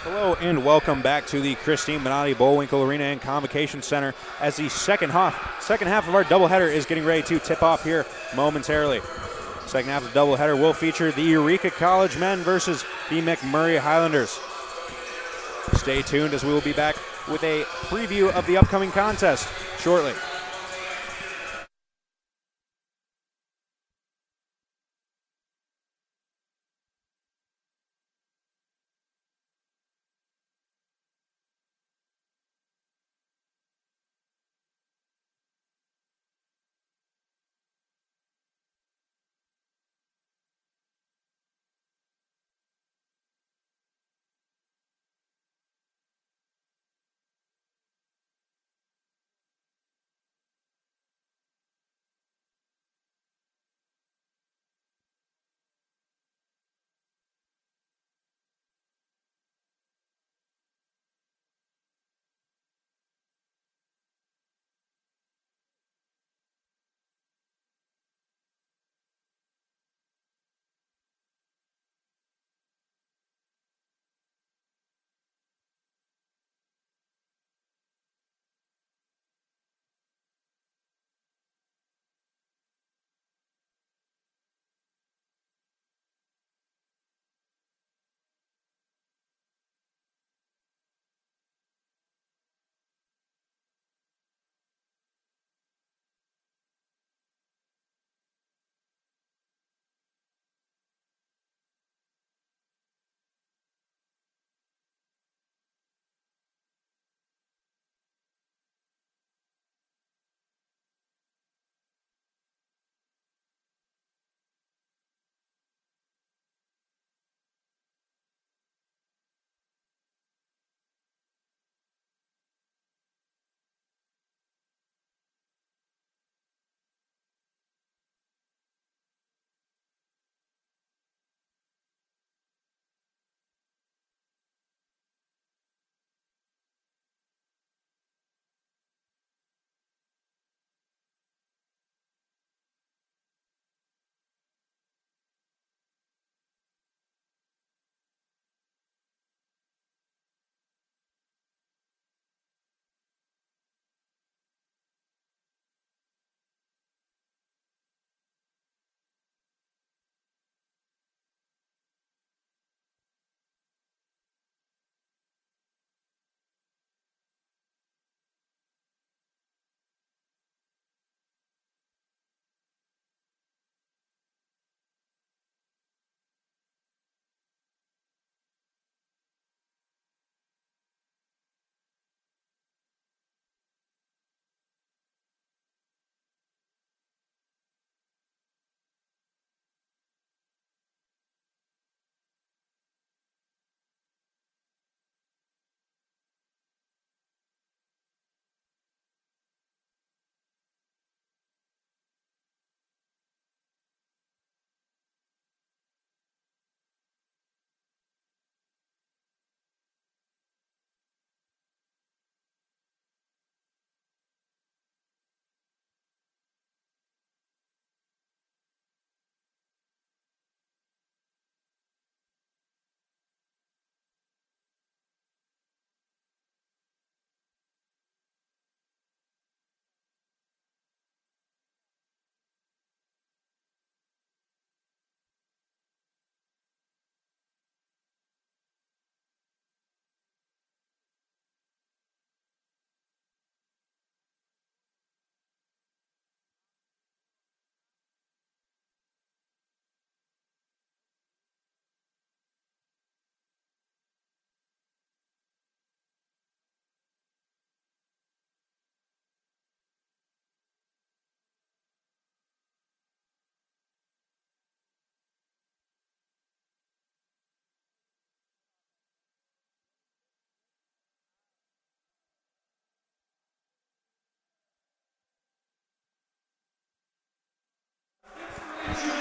Hello and welcome back to the Christine Minotti Bullwinkle Arena and Convocation Center as the second half of our doubleheader is getting ready to tip off here momentarily. Second half of the doubleheader will feature the Eureka College men versus the MacMurray Highlanders. Stay tuned as we will be back with a preview of the upcoming contest shortly.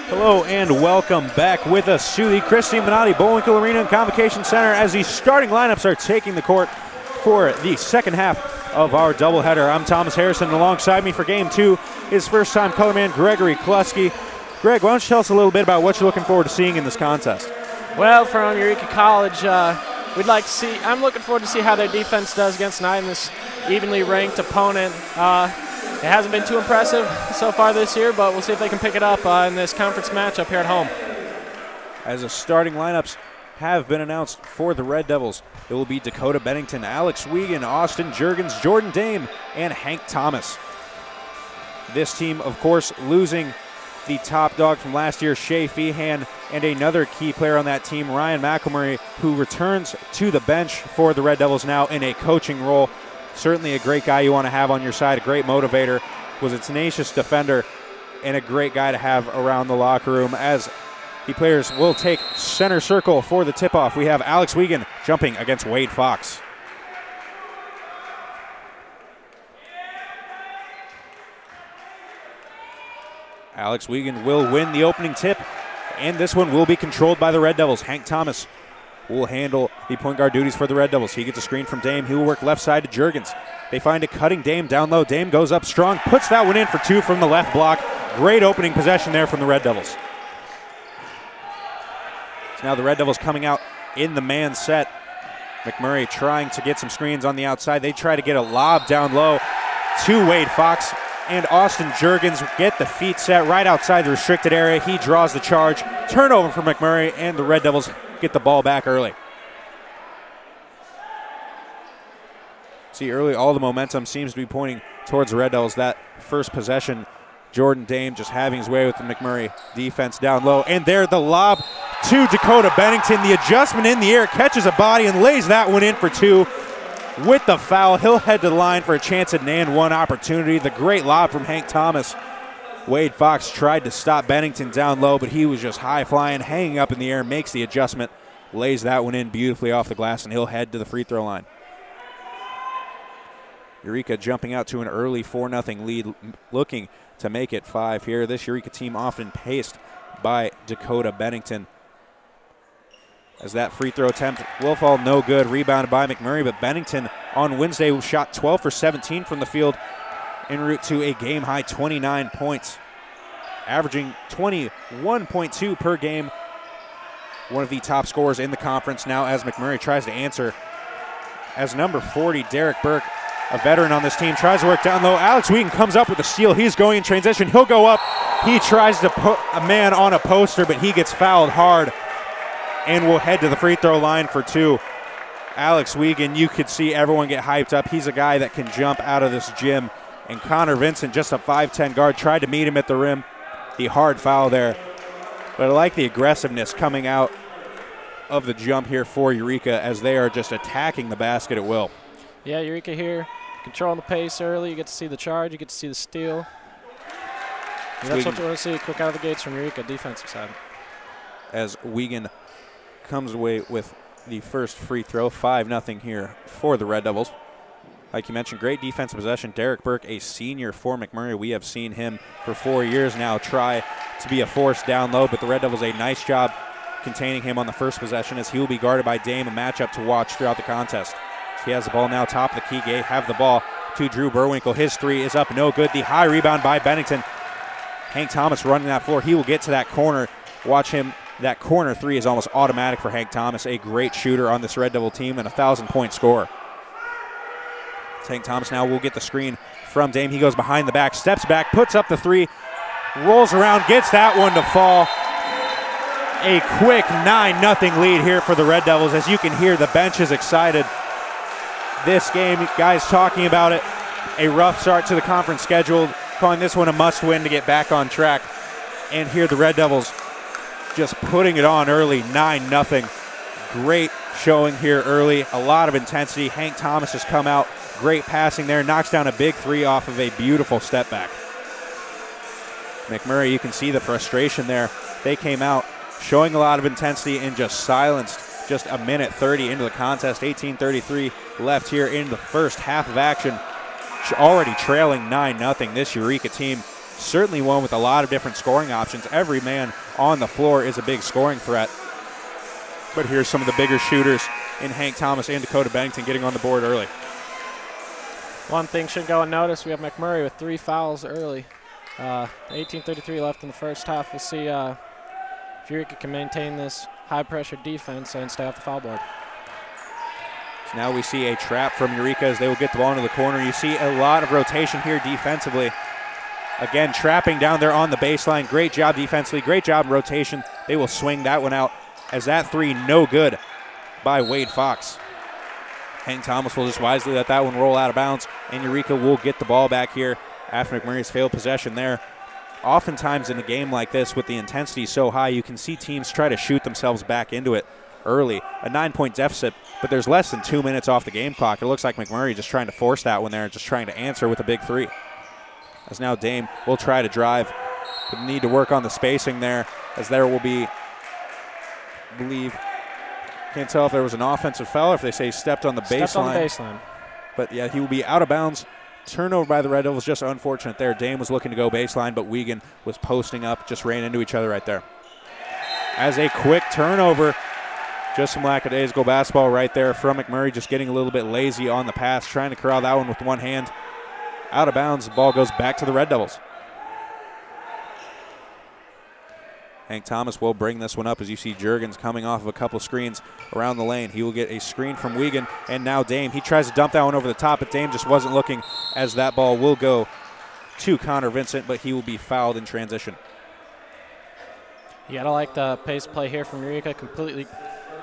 Hello and welcome back with us to the Christine Minotti Bullwinkle Arena and Convocation Center as the starting lineups are taking the court for the second half of our doubleheader. I'm Thomas Harrison, and alongside me for Game 2 is first-time colorman Gregory Kluski. Greg, why don't you tell us a little bit about what you're looking forward to seeing in this contest? Well, from Eureka College, we'd like to see. I'm looking forward to see how their defense does against tonight in this evenly ranked opponent. It hasn't been too impressive so far this year, but we'll see if they can pick it up in this conference matchup here at home. As the starting lineups have been announced for the Red Devils, it will be Dakota Bennington, Alex Wiegand, Austin Juergens, Jordan Dame, and Hank Thomas. This team, of course, losing the top dog from last year, Shea Feehan, and another key player on that team, Ryan MacMurray, who returns to the bench for the Red Devils now in a coaching role. Certainly a great guy you want to have on your side, a great motivator, was a tenacious defender, and a great guy to have around the locker room. As the players will take center circle for the tip-off, we have Alex Wiegand jumping against Wade Fox. Alex Wiegand will win the opening tip, and this one will be controlled by the Red Devils. Hank Thomas will handle the point guard duties for the Red Devils. He gets a screen from Dame. He will work left side to Juergens. They find a cutting Dame down low. Dame goes up strong, puts that one in for two from the left block. Great opening possession there from the Red Devils. So now the Red Devils coming out in the man set. MacMurray trying to get some screens on the outside. They try to get a lob down low to Wade Fox. And Austin Juergens get the feet set right outside the restricted area. He draws the charge. Turnover for MacMurray, and the Red Devils get the ball back early. See, early all the momentum seems to be pointing towards the Red Devils. That first possession, Jordan Dame just having his way with the MacMurray defense down low. And there, the lob to Dakota Bennington. The adjustment in the air, catches a body and lays that one in for two. With the foul, he'll head to the line for a chance at an and one opportunity. The great lob from Hank Thomas. Wade Fox tried to stop Bennington down low, but he was just high flying, hanging up in the air, makes the adjustment, lays that one in beautifully off the glass, and he'll head to the free throw line. Eureka jumping out to an early 4-0 lead, looking to make it 5 here. This Eureka team often paced by Dakota Bennington. As that free throw attempt will fall no good, rebounded by MacMurray, but Bennington on Wednesday shot 12 for 17 from the field, en route to a game-high 29 points, averaging 21.2 per game. One of the top scorers in the conference now as MacMurray tries to answer. As number 40, Derek Burke, a veteran on this team, tries to work down low. Alex Wiegand comes up with a steal. He's going in transition. He'll go up. He tries to put a man on a poster, but he gets fouled hard and will head to the free throw line for two. Alex Wiegand, you could see everyone get hyped up. He's a guy that can jump out of this gym. And Connor Vincent, just a 5'10 guard, tried to meet him at the rim. The hard foul there. But I like the aggressiveness coming out of the jump here for Eureka as they are just attacking the basket at will. Yeah, Eureka here, controlling the pace early. You get to see the charge, you get to see the steal. And that's what you want to see, quick out of the gates from Eureka, defensive side. As Wiegand comes away with the first free throw, 5-0 here for the Red Devils. Like you mentioned, great defensive possession. Derek Burke, a senior for MacMurray. We have seen him for 4 years now try to be a force down low, but the Red Devils a nice job containing him on the first possession as he will be guarded by Dame, a matchup to watch throughout the contest. He has the ball now, top of the key gate, have the ball to Drew Burwinkle. His three is up, no good. The high rebound by Bennington. Hank Thomas running that floor. He will get to that corner. Watch him. That corner three is almost automatic for Hank Thomas, a great shooter on this Red Devil team and a 1,000-point scorer. Hank Thomas now will get the screen from Dame. He goes behind the back, steps back, puts up the three, rolls around, gets that one to fall. A quick 9-0 lead here for the Red Devils. As you can hear, the bench is excited. This game, guys talking about it, a rough start to the conference schedule, calling this one a must-win to get back on track. And here the Red Devils just putting it on early, 9-0. Great showing here early, a lot of intensity. Hank Thomas has come out, great passing there, knocks down a big three off of a beautiful step back. MacMurray, you can see the frustration there. They came out showing a lot of intensity and just silenced just a minute 30 into the contest. 18:33 left here in the first half of action. Already trailing 9-0. This Eureka team certainly one with a lot of different scoring options. Every man on the floor is a big scoring threat. But here's some of the bigger shooters in Hank Thomas and Dakota Bennington getting on the board early. One thing should go unnoticed. We have MacMurray with 3 fouls early. 18:33 left in the first half. We'll see if Eureka can maintain this high-pressure defense and stay off the foul board. So now we see a trap from Eureka as they will get the ball into the corner. You see a lot of rotation here defensively. Again, trapping down there on the baseline. Great job defensively, great job in rotation. They will swing that one out as that three no good by Wade Fox. Hank Thomas will just wisely let that one roll out of bounds, and Eureka will get the ball back here after McMurray's failed possession there. Oftentimes in a game like this with the intensity so high, you can see teams try to shoot themselves back into it early. A 9-point deficit, but there's less than 2 minutes off the game clock. It looks like McMurray just trying to force that one there and just trying to answer with a big three. As now Dame will try to drive, but need to work on the spacing there, as there will be, I believe, can't tell if there was an offensive foul or if they say stepped on the baseline. Stepped on the baseline. But yeah, he will be out of bounds. Turnover by the Red Devils, just unfortunate there. Dame was looking to go baseline, but Wiegand was posting up, just ran into each other right there. As a quick turnover, just some lackadaisical basketball right there from McMurray, just getting a little bit lazy on the pass, trying to corral that one with one hand. Out of bounds, the ball goes back to the Red Devils. Hank Thomas will bring this one up as you see Juergens coming off of a couple screens around the lane. He will get a screen from Wiegand, and now Dame. He tries to dump that one over the top, but Dame just wasn't looking as that ball will go to Connor Vincent, but he will be fouled in transition. You got to like the pace play here from Eureka, completely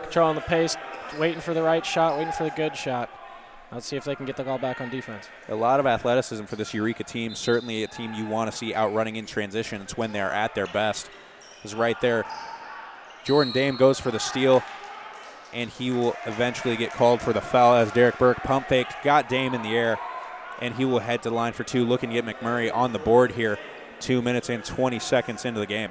controlling the pace, waiting for the right shot, waiting for the good shot. Let's see if they can get the ball back on defense. A lot of athleticism for this Eureka team, certainly a team you want to see outrunning in transition. It's when they're at their best. Is right there. Jordan Dame goes for the steal, and he will eventually get called for the foul as Derek Burke pump faked, got Dame in the air, and he will head to the line for two, looking to get McMurray on the board here 2 minutes and 20 seconds into the game.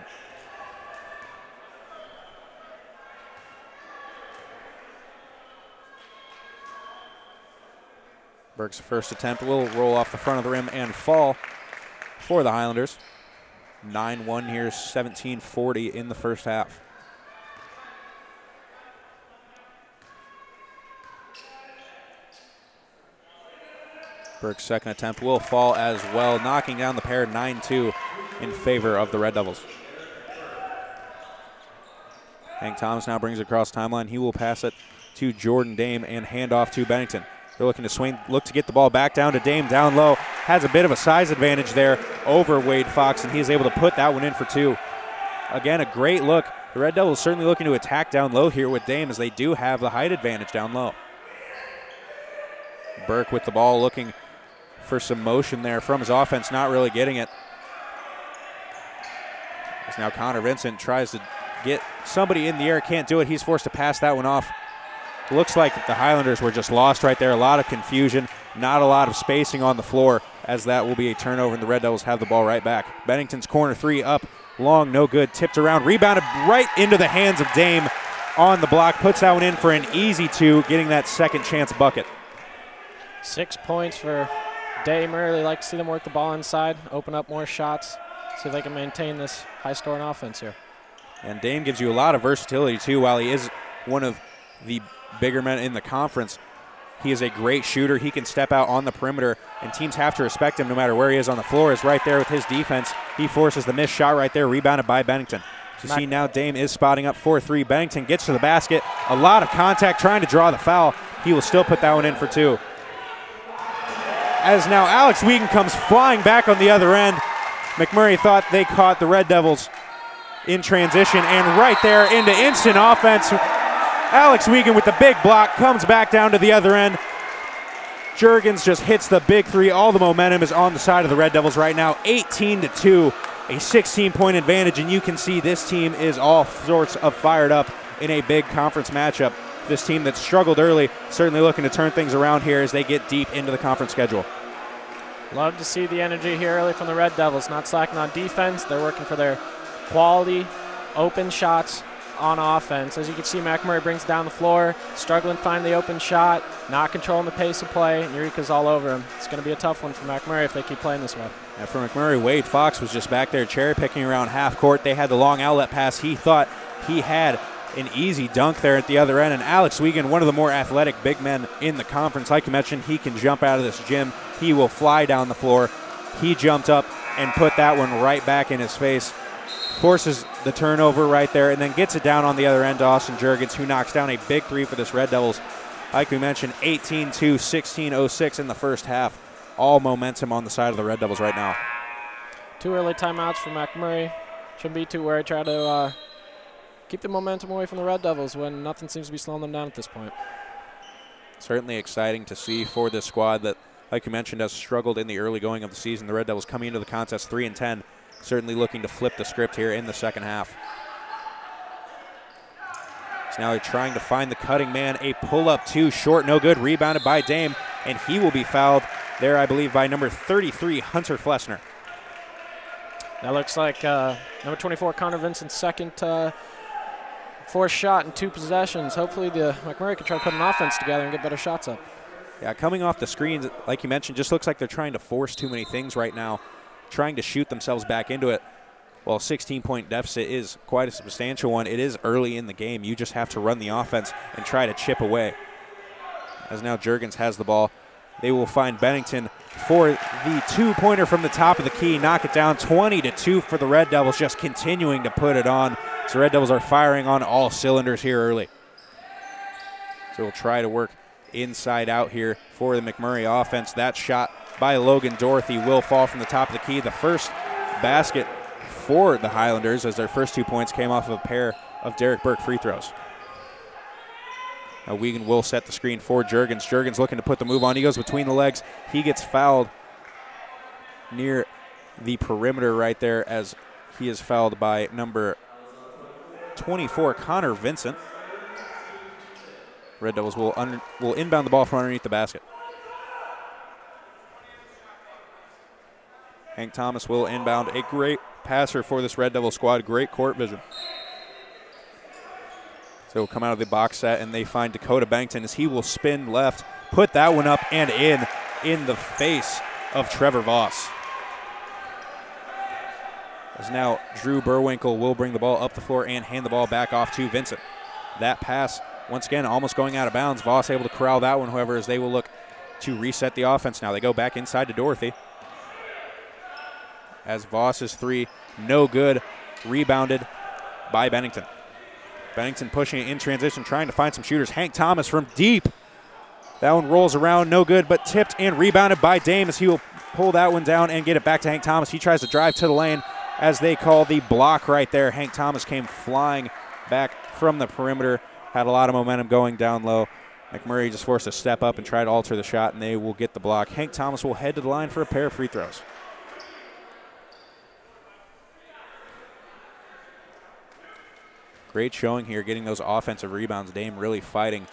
Burke's first attempt will roll off the front of the rim and fall for the Highlanders. 9-1 here, 17-40 in the first half. Burke's second attempt will fall as well, knocking down the pair 9-2 in favor of the Red Devils. Hank Thomas now brings it across timeline. He will pass it to Jordan Dame and hand off to Bennington. They're looking to swing, look to get the ball back down to Dame down low. Has a bit of a size advantage there over Wade Fox, and he's able to put that one in for two. Again, a great look. The Red Devils certainly looking to attack down low here with Dame, as they do have the height advantage down low. Burke with the ball, looking for some motion there from his offense, not really getting it. As now Connor Vincent tries to get somebody in the air, can't do it. He's forced to pass that one off. Looks like the Highlanders were just lost right there. A lot of confusion, not a lot of spacing on the floor, as that will be a turnover, and the Red Devils have the ball right back. Bennington's corner three up, long, no good, tipped around, rebounded right into the hands of Dame on the block, puts that one in for an easy two, getting that second chance bucket. 6 points for Dame. Really like to see them work the ball inside, open up more shots, see if they can maintain this high-scoring offense here. And Dame gives you a lot of versatility, too. While he is one of the bigger men in the conference, he is a great shooter. He can step out on the perimeter, and teams have to respect him no matter where he is on the floor. Is right there with his defense. He forces the missed shot right there, rebounded by Bennington. You see now Dame is spotting up 4-3. Bennington gets to the basket. A lot of contact trying to draw the foul. He will still put that one in for two. As now Alex Wiegand comes flying back on the other end. McMurray thought they caught the Red Devils in transition, and right there into instant offense. Alex Wiegand with the big block comes back down to the other end. Juergens just hits the big three. All the momentum is on the side of the Red Devils right now. 18-2, a 16-point advantage, and you can see this team is all sorts of fired up in a big conference matchup. This team that struggled early, certainly looking to turn things around here as they get deep into the conference schedule. Love to see the energy here early from the Red Devils, not slacking on defense. They're working for their quality open shots on offense. As you can see, MacMurray brings down the floor, struggling to find the open shot, not controlling the pace of play, and Eureka's all over him. It's going to be a tough one for MacMurray if they keep playing this way. And for McMurray, Wade Fox was just back there cherry-picking around half court. They had the long outlet pass. He thought he had an easy dunk there at the other end, and Alex Wiegand, one of the more athletic big men in the conference. Like you mentioned, he can jump out of this gym. He will fly down the floor. He jumped up and put that one right back in his face. Forces the turnover right there, and then gets it down on the other end to Austin Juergens, who knocks down a big three for this Red Devils Like we mentioned, 18-2, 16-06 in the first half. All momentum on the side of the Red Devils right now. 2 early timeouts for MacMurray. Shouldn't be too worried. Try to keep the momentum away from the Red Devils when nothing seems to be slowing them down at this point. Certainly exciting to see for this squad that, like you mentioned, has struggled in the early going of the season. The Red Devils coming into the contest 3-10, certainly looking to flip the script here in the second half. So now they're trying to find the cutting man. A pull-up too short, no good. Rebounded by Dame, and he will be fouled there, I believe, by number 33, Hunter Flessner. That looks like number 24, Connor Vincent's second forced shot in 2 possessions. Hopefully the MacMurray can try to put an offense together and get better shots up. Yeah, coming off the screens, like you mentioned, just looks like they're trying to force too many things right now, trying to shoot themselves back into it. Well, a 16-point deficit is quite a substantial one. It is early in the game. You just have to run the offense and try to chip away. As now Juergens has the ball, they will find Bennington for the 2-pointer from the top of the key. Knock it down, 20-2 for the Red Devils, just continuing to put it on. So Red Devils are firing on all cylinders here early. So we'll try to work inside out here for the MacMurray offense. That shot by Logan Dorothy will fall from the top of the key. The first basket for the Highlanders, as their first 2 points came off of a pair of Derek Burke free throws. Now Wiegand will set the screen for Juergens. Juergens looking to put the move on. He goes between the legs. He gets fouled near the perimeter right there, as he is fouled by number 24, Connor Vincent. Red Devils will inbound the ball from underneath the basket. Hank Thomas will inbound. A great passer for this Red Devil squad. Great court vision. So come out of the box set, and they find Dakota Bennington as he will spin left, put that one up and in the face of Trevor Voss. As now Drew Burwinkle will bring the ball up the floor and hand the ball back off to Vincent. That pass, once again, almost going out of bounds. Voss able to corral that one, however, as they will look to reset the offense now. They go back inside to Dorothy. As Voss's 3, no good, rebounded by Bennington. Bennington pushing it in transition, trying to find some shooters. Hank Thomas from deep. That one rolls around, no good, but tipped and rebounded by Dame, as he will pull that one down and get it back to Hank Thomas. He tries to drive to the lane as they call the block right there. Hank Thomas came flying back from the perimeter, had a lot of momentum going down low. MacMurray just forced to step up and try to alter the shot, and they will get the block. Hank Thomas will head to the line for a pair of free throws. Great showing here, getting those offensive rebounds. Dame really fighting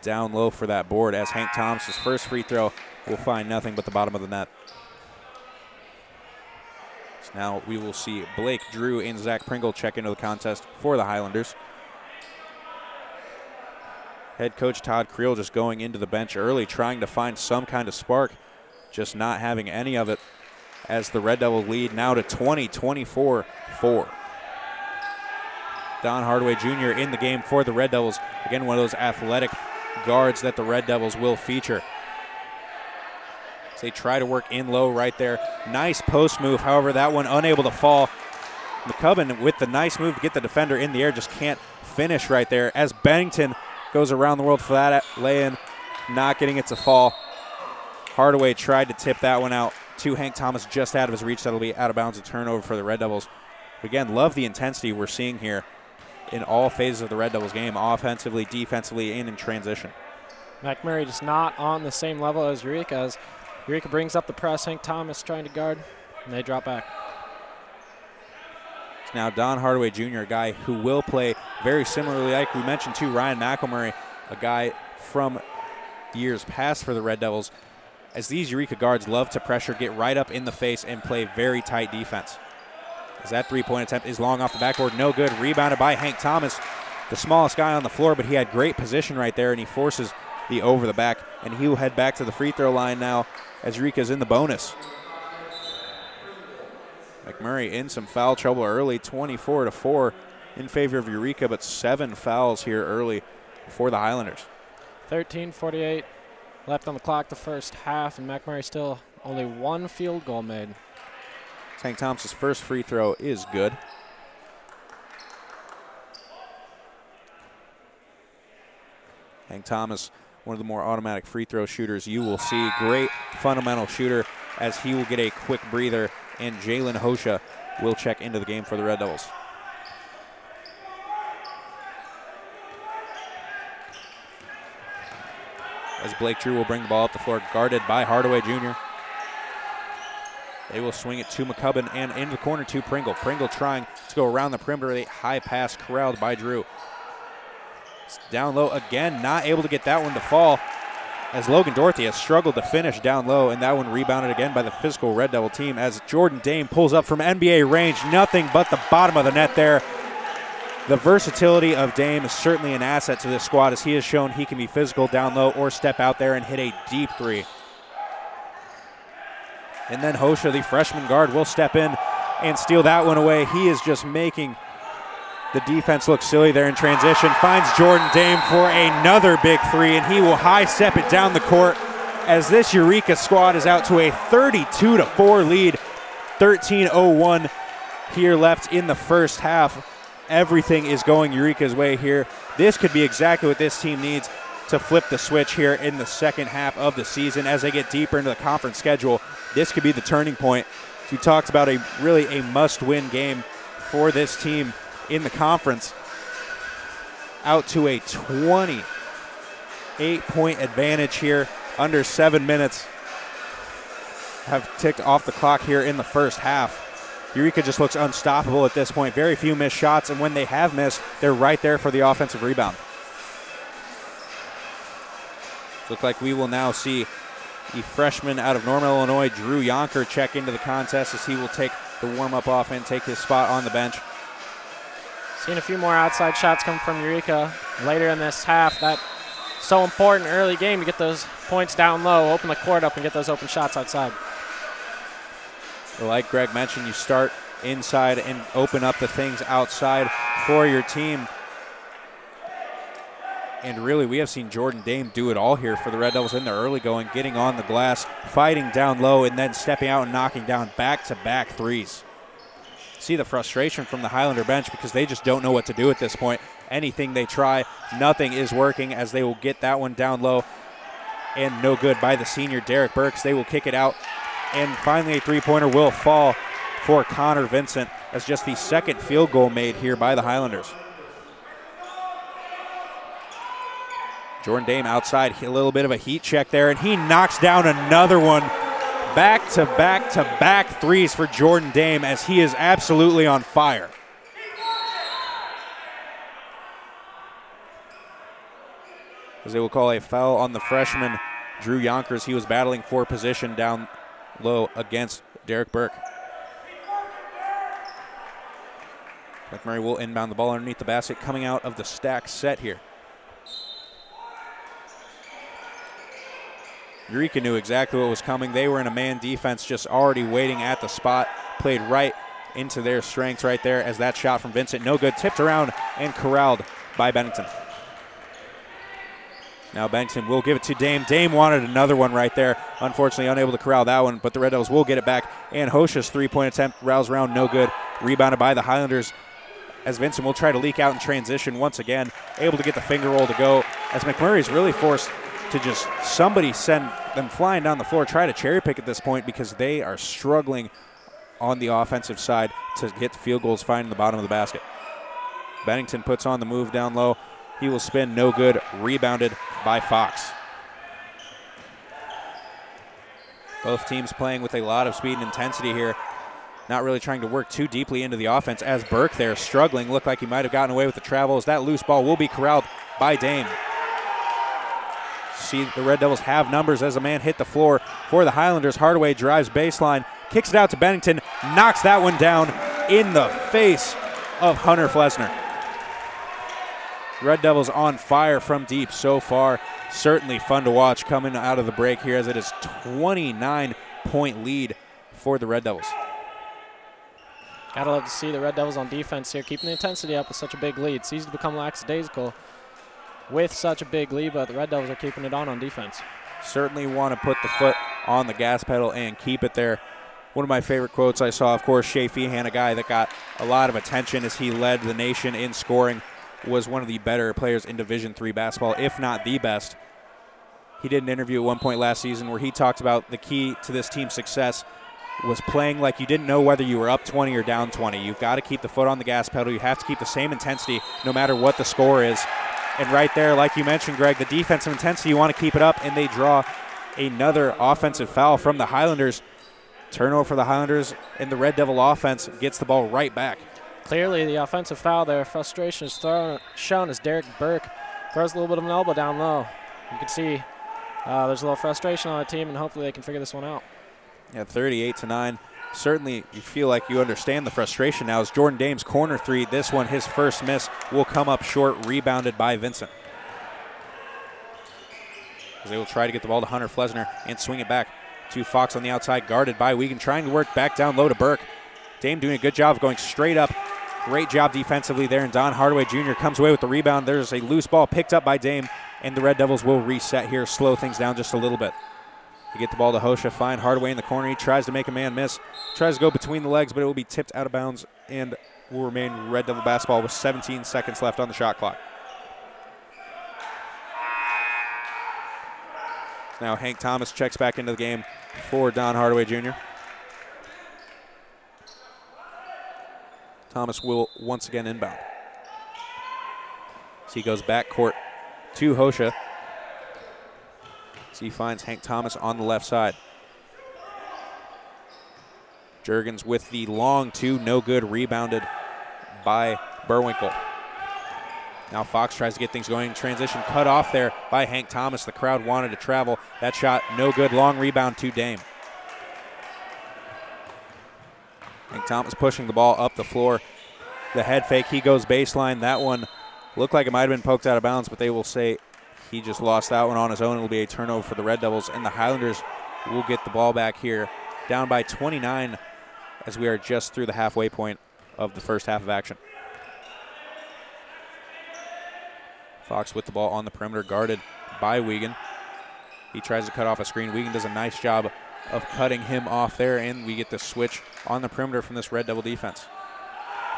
down low for that board, as Hank Thomas's first free throw will find nothing but the bottom of the net. So now we will see Blake Drew and Zach Pringle check into the contest for the Highlanders. Head coach Todd Creel just going into the bench early, trying to find some kind of spark, just not having any of it, as the Red Devils lead now to 20-24-4. Don Hardaway Jr. in the game for the Red Devils. Again, one of those athletic guards that the Red Devils will feature. So they try to work in low right there. Nice post move, however, that one unable to fall. McCubbin with the nice move to get the defender in the air, just can't finish right there, as Bennington goes around the world for that lay-in, not getting it to fall. Hardaway tried to tip that one out to Hank Thomas, just out of his reach. That'll be out of bounds, a turnover for the Red Devils. Again, love the intensity we're seeing here in all phases of the Red Devils game, offensively, defensively, and in transition. MacMurray just not on the same level as Eureka, as Eureka brings up the press. Hank Thomas trying to guard, and they drop back. Now Don Hardaway Jr., a guy who will play very similarly, like we mentioned to Ryan McElmurray, a guy from years past for the Red Devils, as these Eureka guards love to pressure, get right up in the face, and play very tight defense. As that three-point attempt is long off the backboard, no good. Rebounded by Hank Thomas, the smallest guy on the floor, but he had great position right there, and he forces the over the back, and he will head back to the free throw line now as Eureka's in the bonus. MacMurray in some foul trouble early, 24-4 in favor of Eureka, but 7 fouls here early for the Highlanders. 13:48 left on the clock the first half, and MacMurray still only 1 field goal made. Hank Thomas's first free throw is good. Hank Thomas one of the more automatic free throw shooters you will see. Great fundamental shooter as he will get a quick breather, and Jalen Hosha will check into the game for the Red Devils. As Blake Drew will bring the ball up the floor, guarded by Hardaway Jr. They will swing it to McCubbin and into the corner to Pringle. Pringle trying to go around the perimeter. A high pass corralled by Drew. It's down low again, not able to get that one to fall, as Logan Dorothy has struggled to finish down low, and that one rebounded again by the physical Red Devil team as Jordan Dame pulls up from NBA range. Nothing but the bottom of the net there. The versatility of Dame is certainly an asset to this squad, as he has shown he can be physical down low or step out there and hit a deep three. And then Hosha, the freshman guard, will step in and steal that one away. He is just making the defense look silly there in transition. Finds Jordan Dame for another big three, and he will high step it down the court as this Eureka squad is out to a 32-4 lead. 13:01 here left in the first half. Everything is going Eureka's way here. This could be exactly what this team needs to flip the switch here in the second half of the season as they get deeper into the conference schedule. This could be the turning point. We talked about really a must-win game for this team in the conference. Out to a 28-point advantage here. Under 7 minutes have ticked off the clock here in the first half. Eureka just looks unstoppable at this point. Very few missed shots, and when they have missed, they're right there for the offensive rebound. Look like we will now see the freshman out of Normal, Illinois, Drew Yonker, check into the contest as he will take the warm-up off and take his spot on the bench. Seeing a few more outside shots come from Eureka later in this half. That's so important early game to get those points down low, open the court up, and get those open shots outside. Like Greg mentioned, you start inside and open up the things outside for your team. And really, we have seen Jordan Dame do it all here for the Red Devils in the early going, getting on the glass, fighting down low, and then stepping out and knocking down back-to-back threes. See the frustration from the Highlander bench because they just don't know what to do at this point. Anything they try, nothing is working as they will get that one down low and no good by the senior Derek Burks. They will kick it out, and finally a three-pointer will fall for Connor Vincent as just the second field goal made here by the Highlanders. Jordan Dame outside, a little bit of a heat check there, and he knocks down another one. Back-to-back-to-back threes for Jordan Dame as he is absolutely on fire. As they will call a foul on the freshman, Drew Yonkers. He was battling for position down low against Derek Burke. MacMurray will inbound the ball underneath the basket, coming out of the stack set here. Eureka knew exactly what was coming. They were in a man defense, just already waiting at the spot. Played right into their strengths right there as that shot from Vincent, no good. Tipped around and corralled by Bennington. Now Bennington will give it to Dame. Dame wanted another one right there. Unfortunately, unable to corral that one, but the Red Devils will get it back. And Hosha's three-point attempt, rouse around, no good. Rebounded by the Highlanders as Vincent will try to leak out in transition once again. Able to get the finger roll to go as MacMurray is really forced to just somebody send them flying down the floor, try to cherry pick at this point because they are struggling on the offensive side to hit the field goals, finding the bottom of the basket. Bennington puts on the move down low. He will spin, no good, rebounded by Fox. Both teams playing with a lot of speed and intensity here. Not really trying to work too deeply into the offense as Burke there struggling. Looked like he might have gotten away with the travel as that loose ball will be corralled by Dame. See the Red Devils have numbers as a man hit the floor for the Highlanders. Hardaway drives baseline, kicks it out to Bennington, knocks that one down in the face of Hunter Flesner. Red Devils on fire from deep so far. Certainly fun to watch coming out of the break here as it is 29-point lead for the Red Devils. Gotta love to see the Red Devils on defense here, keeping the intensity up with such a big lead. It's easy to become lackadaisical with such a big lead, but the Red Devils are keeping it on defense. Certainly want to put the foot on the gas pedal and keep it there. One of my favorite quotes I saw, of course, Shea Feehan, a guy that got a lot of attention as he led the nation in scoring, was one of the better players in Division III basketball, if not the best. he did an interview at one point last season where he talked about the key to this team's success was playing like you didn't know whether you were up 20 or down 20. You've got to keep the foot on the gas pedal. You have to keep the same intensity no matter what the score is. And right there, like you mentioned, Greg, the defensive intensity, you want to keep it up, and they draw another offensive foul from the Highlanders. Turnover for the Highlanders, and the Red Devil offense gets the ball right back. Clearly the offensive foul there. Frustration is shown as Derek Burke throws a little bit of an elbow down low. You can see there's a little frustration on the team, and hopefully they can figure this one out. Yeah, 38-9. Certainly you feel like you understand the frustration now as Jordan Dame's corner three. This one, his first miss, will come up short, rebounded by Vincent. As they will try to get the ball to Hunter Flesner and swing it back to Fox on the outside, guarded by Wiegand, trying to work back down low to Burke. Dame doing a good job of going straight up. Great job defensively there, and Don Hardaway Jr. comes away with the rebound. There's a loose ball picked up by Dame, and the Red Devils will reset here, slow things down just a little bit. They get the ball to Hosha, find Hardaway in the corner. He tries to make a man miss, tries to go between the legs, but it will be tipped out of bounds and will remain Red Devil basketball with 17 seconds left on the shot clock. Now Hank Thomas checks back into the game for Don Hardaway Jr. Thomas will once again inbound. So he goes back court to Hosha. So he finds Hank Thomas on the left side. Juergens with the long two, no good, rebounded by Burwinkle. Now Fox tries to get things going. Transition cut off there by Hank Thomas. The crowd wanted to travel. That shot, no good. Long rebound to Dame. Hank Thomas pushing the ball up the floor. The head fake, he goes baseline. That one looked like it might have been poked out of bounds, but they will say he just lost that one on his own. It will be a turnover for the Red Devils, and the Highlanders will get the ball back here, down by 29 as we are just through the halfway point of the first half of action. Fox with the ball on the perimeter, guarded by Wiegand. He tries to cut off a screen. Wiegand does a nice job of cutting him off there, and we get the switch on the perimeter from this Red Devil defense.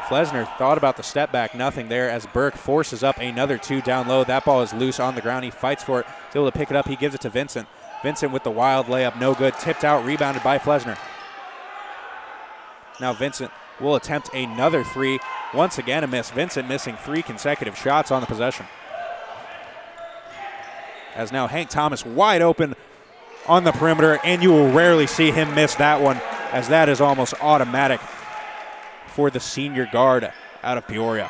Flesner thought about the step back, nothing there as Burke forces up another two down low. That ball is loose on the ground. He fights for it. He's able to pick it up. He gives it to Vincent. Vincent with the wild layup, no good. Tipped out, rebounded by Flesner. Now Vincent will attempt another three. Once again a miss. Vincent missing 3 consecutive shots on the possession. As now Hank Thomas wide open on the perimeter, and you will rarely see him miss that one, as that is almost automatic for the senior guard out of Peoria.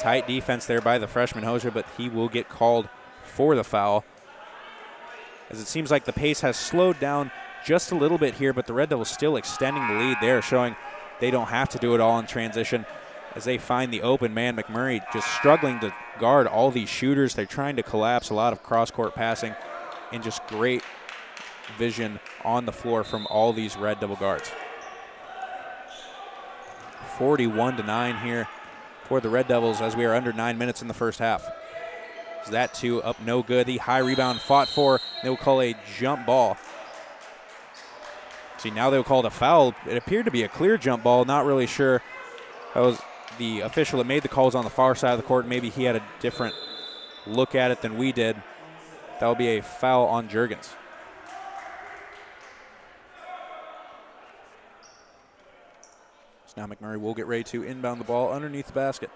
Tight defense there by the freshman Hosha, but he will get called for the foul, as it seems like the pace has slowed down just a little bit here, but the Red Devils still extending the lead there, showing they don't have to do it all in transition as they find the open man. MacMurray just struggling to guard all these shooters. They're trying to collapse, a lot of cross-court passing, and just great vision on the floor from all these Red Devil guards. 41-9 here for the Red Devils as we are under 9 minutes in the first half. So that two up no good. The high rebound fought for. They will call a jump ball. See, now they will call it a foul. It appeared to be a clear jump ball. Not really sure. That was the official that made the calls on the far side of the court. Maybe he had a different look at it than we did. That will be a foul on Juergens. So now MacMurray will get ready to inbound the ball underneath the basket.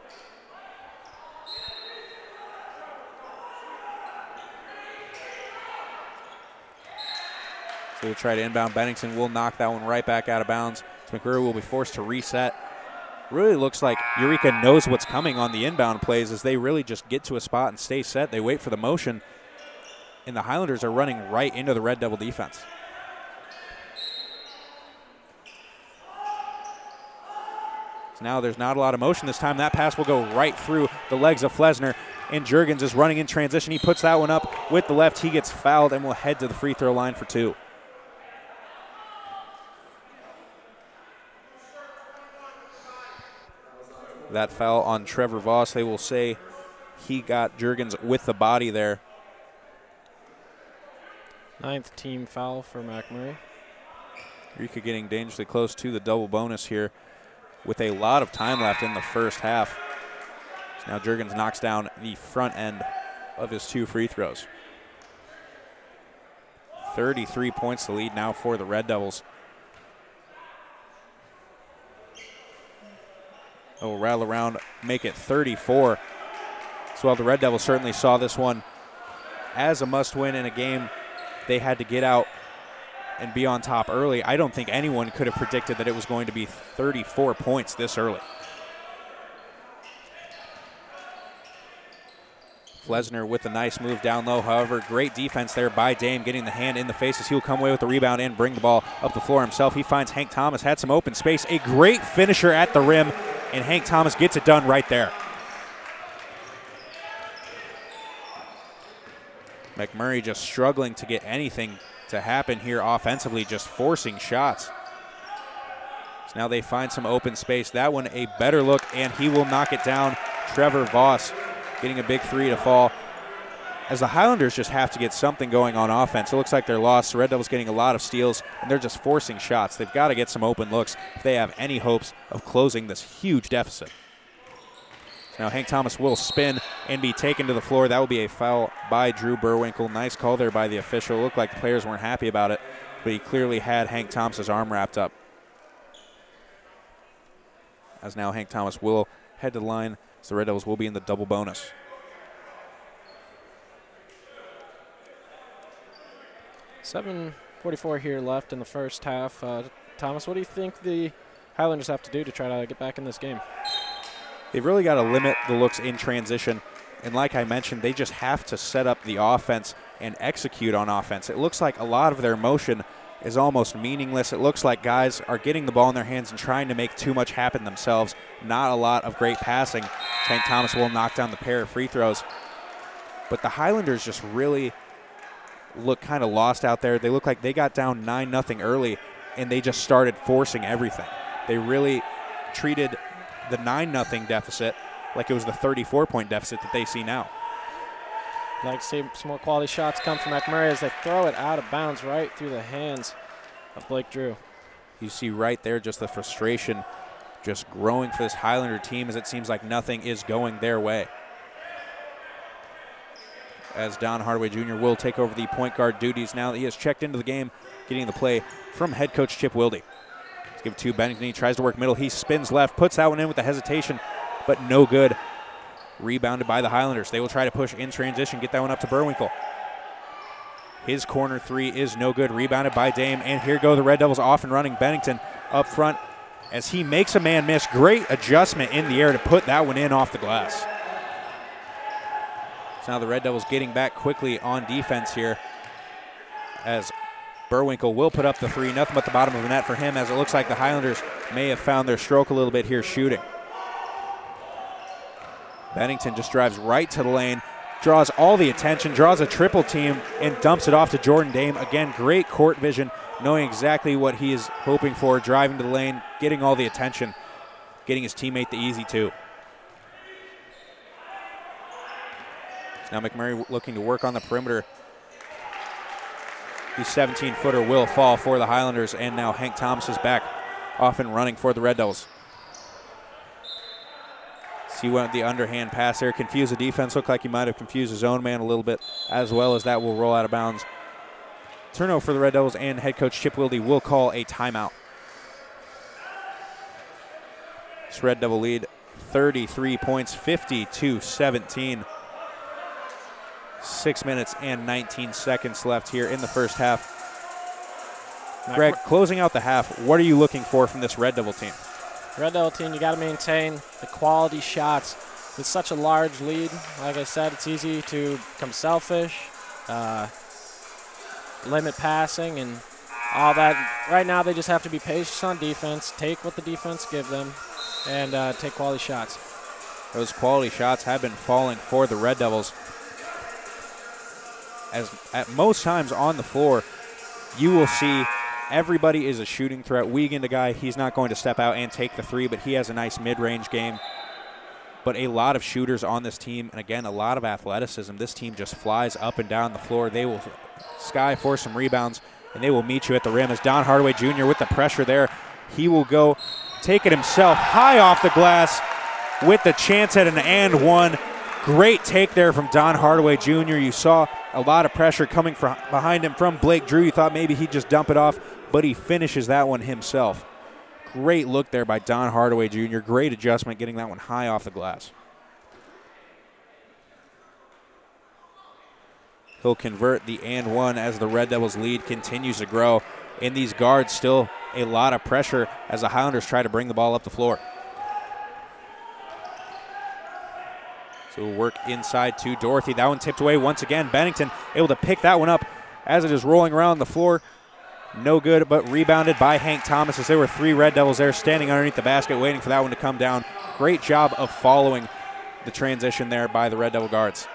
So he'll try to inbound. Bennington will knock that one right back out of bounds. So MacMurray will be forced to reset. Really looks like Eureka knows what's coming on the inbound plays, as they really just get to a spot and stay set. They wait for the motion, and the Highlanders are running right into the Red Devil defense. So now there's not a lot of motion this time. That pass will go right through the legs of Flesner, and Juergens is running in transition. He puts that one up with the left. He gets fouled and will head to the free throw line for 2. That foul on Trevor Voss. They will say he got Juergens with the body there. 9th team foul for MacMurray. Eureka getting dangerously close to the double bonus here with a lot of time left in the first half. So now Juergens knocks down the front end of his 2 free throws. 33 points to lead now for the Red Devils. They'll rattle around, make it 34. So while the Red Devils certainly saw this one as a must-win in a game they had to get out and be on top early, I don't think anyone could have predicted that it was going to be 34 points this early. Flesner with a nice move down low. However, great defense there by Dame, getting the hand in the face as he will come away with the rebound and bring the ball up the floor himself. He finds Hank Thomas, had some open space. A great finisher at the rim, and Hank Thomas gets it done right there. MacMurray just struggling to get anything to happen here offensively, just forcing shots. So now they find some open space. That one a better look, and he will knock it down. Trevor Voss getting a big 3 to fall. As the Highlanders just have to get something going on offense. It looks like they're lost. The Red Devils getting a lot of steals, and they're just forcing shots. They've got to get some open looks if they have any hopes of closing this huge deficit. Now Hank Thomas will spin and be taken to the floor. That will be a foul by Drew Burwinkle. Nice call there by the official. It looked like the players weren't happy about it, but he clearly had Hank Thomas's arm wrapped up. As now Hank Thomas will head to the line, so the Red Devils will be in the double bonus. .7:44 here left in the first half. Thomas, what do you think the Highlanders have to do to try to get back in this game? They've really got to limit the looks in transition. And like I mentioned, they just have to set up the offense and execute on offense. It looks like a lot of their motion is almost meaningless. It looks like guys are getting the ball in their hands and trying to make too much happen themselves. Not a lot of great passing. Hank Thomas will knock down the pair of free throws. But the Highlanders just really look kind of lost out there. They look like they got down 9-0 early, and they just started forcing everything. They really treated the 9-0 deficit like it was the 34-point deficit that they see now. I'd like to see some more quality shots come from MacMurray as they throw it out of bounds right through the hands of Blake Drew. You see right there just the frustration just growing for this Highlander team as it seems like nothing is going their way. As Don Hardaway Jr. will take over the point guard duties now that he has checked into the game, getting the play from head coach Chip Wilde. Let's give it to Bennington. He tries to work middle. He spins left, puts that one in with the hesitation, but no good. Rebounded by the Highlanders. They will try to push in transition, get that one up to Burwinkle. His corner 3 is no good. Rebounded by Dame, and here go the Red Devils off and running. Bennington up front as he makes a man miss. Great adjustment in the air to put that one in off the glass. So now the Red Devils getting back quickly on defense here as Burwinkle will put up the 3. Nothing but the bottom of the net for him, as it looks like the Highlanders may have found their stroke a little bit here shooting. Bennington just drives right to the lane, draws all the attention, draws a triple team, and dumps it off to Jordan Dame. Again, great court vision, knowing exactly what he is hoping for, driving to the lane, getting all the attention, getting his teammate the easy 2. Now MacMurray looking to work on the perimeter. The 17-footer will fall for the Highlanders, and now Hank Thomas is back off and running for the Red Devils. He went with the underhand pass there, confused the defense. Looked like he might have confused his own man a little bit, as well as that will roll out of bounds. Turnover for the Red Devils, and head coach Chip Wilde will call a timeout. This Red Devil lead 33 points, 50-17. 6 minutes and 19 seconds left here in the first half. Greg, closing out the half, what are you looking for from this Red Devil team? Red Devil team, you got to maintain the quality shots. With such a large lead, like I said, it's easy to become selfish, limit passing, and all that. Right now, they just have to be patient on defense, take what the defense give them, and take quality shots. Those quality shots have been falling for the Red Devils. As at most times on the floor, you will see everybody is a shooting threat. Wiegand, a guy, he's not going to step out and take the 3, but he has a nice mid-range game. But a lot of shooters on this team, and again, a lot of athleticism. This team just flies up and down the floor. They will sky for some rebounds, and they will meet you at the rim. As Don Hardaway Jr. with the pressure there, he will go take it himself high off the glass with the chance at an and one. Great take there from Don Hardaway Jr. You saw a lot of pressure coming from behind him from Blake Drew. You thought maybe he'd just dump it off, but he finishes that one himself. Great look there by Don Hardaway Jr. Great adjustment getting that one high off the glass. He'll convert the and one as the Red Devils lead continues to grow. In these guards, still a lot of pressure as the Highlanders try to bring the ball up the floor. So we'll work inside to Dorothy. That one tipped away once again. Bennington able to pick that one up as it is rolling around the floor. No good, but rebounded by Hank Thomas as there were 3 Red Devils there standing underneath the basket waiting for that one to come down. Great job of following the transition there by the Red Devil guards.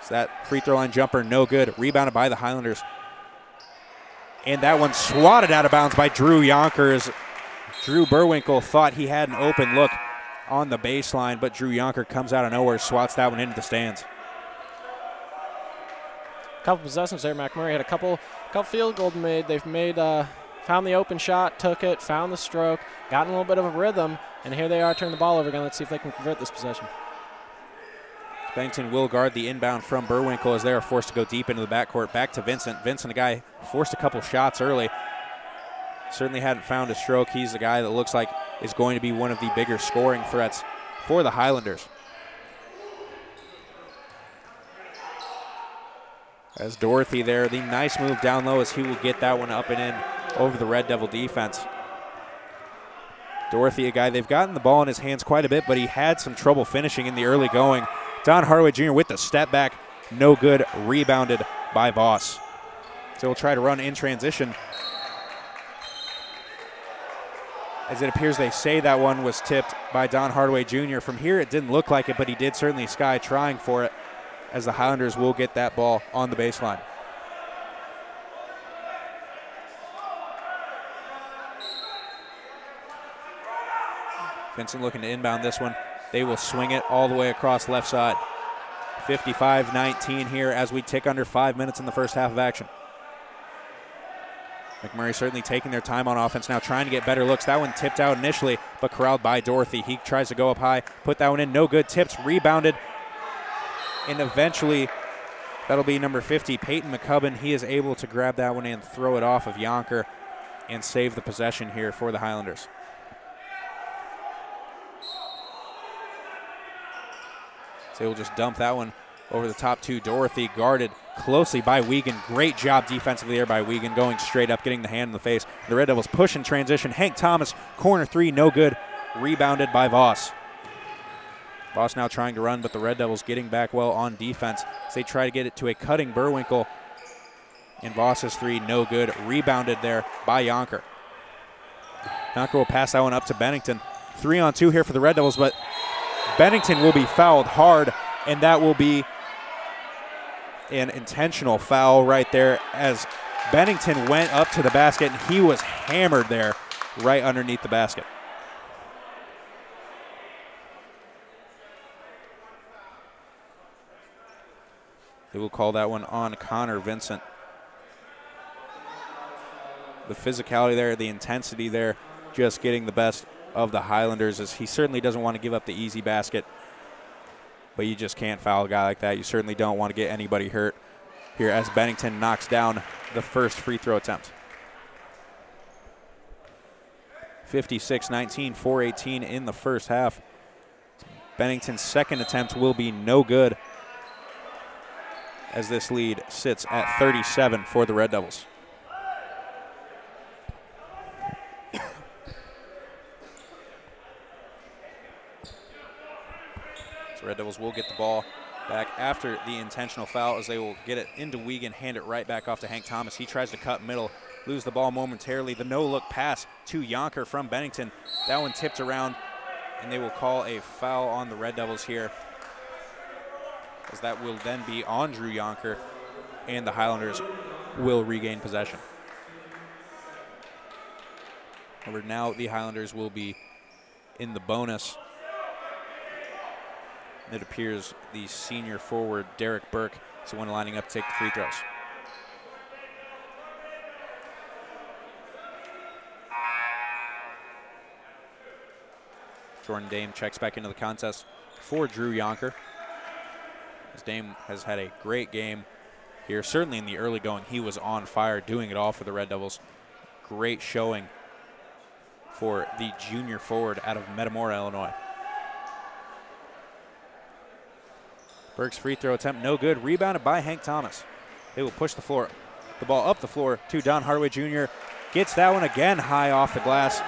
So that free throw line jumper, no good. Rebounded by the Highlanders. And that one swatted out of bounds by Drew Yonkers. Drew Burwinkle thought he had an open look on the baseline, but Drew Yonker comes out of nowhere, swats that one into the stands. Couple possessions there. MacMurray had a couple field goals made. They've made found the open shot, took it, found the stroke, gotten a little bit of a rhythm, and here they are turning the ball over again. Let's see if they can convert this possession. Bennington will guard the inbound from Burwinkle as they are forced to go deep into the backcourt. Back to Vincent. Vincent, a guy forced a couple shots early. Certainly hadn't found a stroke. He's the guy that looks like is going to be one of the bigger scoring threats for the Highlanders. As Dorothy there, the nice move down low as he will get that one up and in over the Red Devil defense. Dorothy, a guy, they've gotten the ball in his hands quite a bit, but he had some trouble finishing in the early going. Don Hardaway Jr. with the step back, no good, rebounded by Voss. So he'll try to run in transition. As it appears they say that one was tipped by Don Hardaway Jr. From here it didn't look like it, but he did certainly sky trying for it as the Highlanders will get that ball on the baseline. Vincent looking to inbound this one. They will swing it all the way across left side. 55-19 here as we tick under 5 minutes in the first half of action. MacMurray certainly taking their time on offense now, trying to get better looks. That one tipped out initially, but corralled by Dorothy. He tries to go up high, put that one in, no good. Tips, rebounded, and eventually that'll be number 50, Peyton McCubbin. He is able to grab that one and throw it off of Yonker and save the possession here for the Highlanders. So he'll just dump that one over the top to Dorothy, guarded closely by Wiegand. Great job defensively there by Wiegand, going straight up, getting the hand in the face. The Red Devils push in transition. Hank Thomas, corner 3, no good. Rebounded by Voss. Voss now trying to run, but the Red Devils getting back well on defense as they try to get it to a cutting Burwinkle. And Voss's 3, no good. Rebounded there by Yonker. Yonker will pass that one up to Bennington. 3-on-2 here for the Red Devils, but Bennington will be fouled hard, and that will be an intentional foul right there as Bennington went up to the basket and he was hammered there right underneath the basket. They will call that one on Connor Vincent. The physicality there, the intensity there, just getting the best of the Highlanders as he certainly doesn't want to give up the easy basket. But you just can't foul a guy like that. You certainly don't want to get anybody hurt here as Bennington knocks down the first free throw attempt. 56-19, 4:18 in the first half. Bennington's second attempt will be no good as this lead sits at 37 for the Red Devils. Red Devils will get the ball back after the intentional foul as they will get it into Wiegand, hand it right back off to Hank Thomas. He tries to cut middle, lose the ball momentarily. The no-look pass to Yonker from Bennington. That one tipped around, and they will call a foul on the Red Devils here as that will then be on Drew Yonker, and the Highlanders will regain possession. However, now the Highlanders will be in the bonus. It appears the senior forward, Derek Burke, is the one lining up to take the free throws. Jordan Dame checks back into the contest for Drew Yonker. As Dame has had a great game here. Certainly in the early going, he was on fire, doing it all for the Red Devils. Great showing for the junior forward out of Metamora, Illinois. Burke's free throw attempt, no good. Rebounded by Hank Thomas. They will push the ball up the floor to Don Hardaway Jr. Gets that one again high off the glass.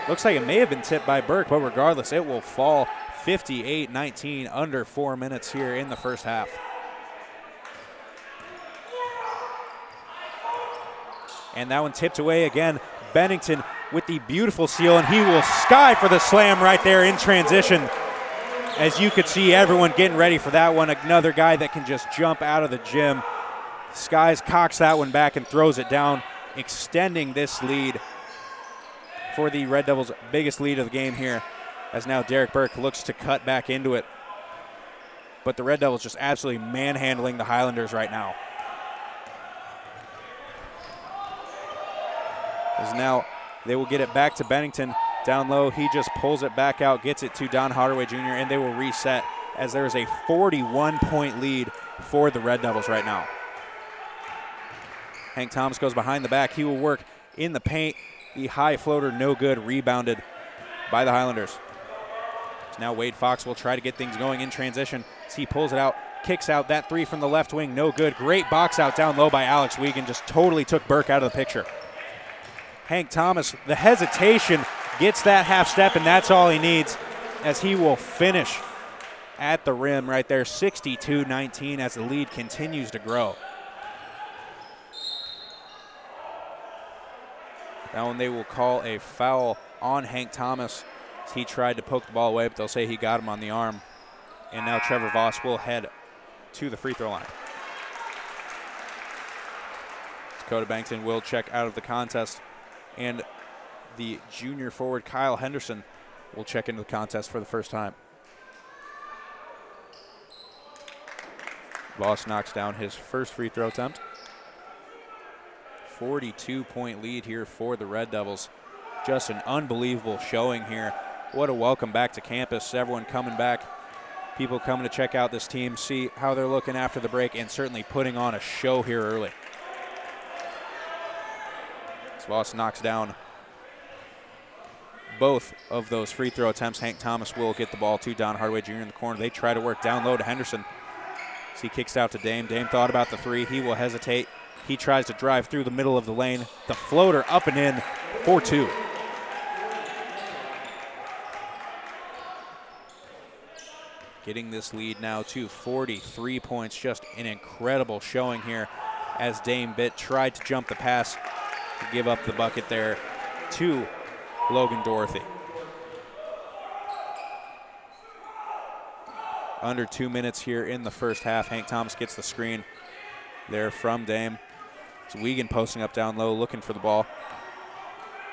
Looks like it may have been tipped by Burke, but regardless, it will fall 58-19, under 4 minutes here in the first half. And that one tipped away again. Bennington with the beautiful steal, and he will sky for the slam right there in transition. As you could see, everyone getting ready for that one. Another guy that can just jump out of the gym. Skies cocks that one back and throws it down, extending this lead for the Red Devils' biggest lead of the game here, as now Derek Burke looks to cut back into it. But the Red Devils just absolutely manhandling the Highlanders right now. As now they will get it back to Bennington. Down low, he just pulls it back out, gets it to Don Hardaway Jr., and they will reset as there is a 41-point lead for the Red Devils right now. Hank Thomas goes behind the back. He will work in the paint. The high floater, no good, rebounded by the Highlanders. So now Wade Fox will try to get things going in transition. As he pulls it out, kicks out that three from the left wing, no good. Great box out down low by Alex Wiegand, just totally took Burke out of the picture. Hank Thomas, the hesitation, gets that half step, and that's all he needs, as he will finish at the rim right there, 62-19, as the lead continues to grow. That one they will call a foul on Hank Thomas. He tried to poke the ball away, but they'll say he got him on the arm. And now Trevor Voss will head to the free throw line. Dakota Bennington will check out of the contest, and the junior forward Kyle Henderson will check into the contest for the first time. Voss knocks down his first free throw attempt. 42-point lead here for the Red Devils. Just an unbelievable showing here. What a welcome back to campus. Everyone coming back. People coming to check out this team, see how they're looking after the break, and certainly putting on a show here early. Voss knocks down both of those free throw attempts. Hank Thomas will get the ball to Don Hardaway Jr. in the corner. They try to work down low to Henderson. So he kicks out to Dame. Dame thought about the three. He will hesitate. He tries to drive through the middle of the lane. The floater up and in for two. Getting this lead now to 43 points. Just an incredible showing here as Dame Bitt tried to jump the pass to give up the bucket there to Logan Dorothy. Under 2 minutes here in the first half. Hank Thomas gets the screen there from Dame. It's Wiegand posting up down low, looking for the ball.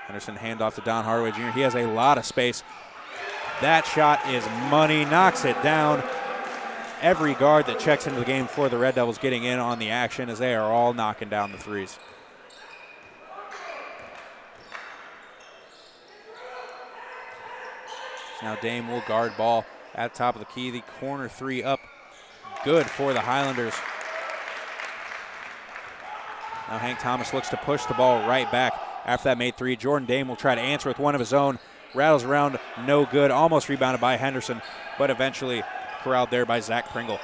Henderson handoff to Don Hardaway Jr. He has a lot of space. That shot is money, knocks it down. Every guard that checks into the game for the Red Devils getting in on the action, as they are all knocking down the threes. Now Dame will guard ball at top of the key. The corner three up, good for the Highlanders. Now Hank Thomas looks to push the ball right back after that made three. Jordan Dame will try to answer with one of his own. Rattles around, no good. Almost rebounded by Henderson, but eventually corralled there by Zach Pringle.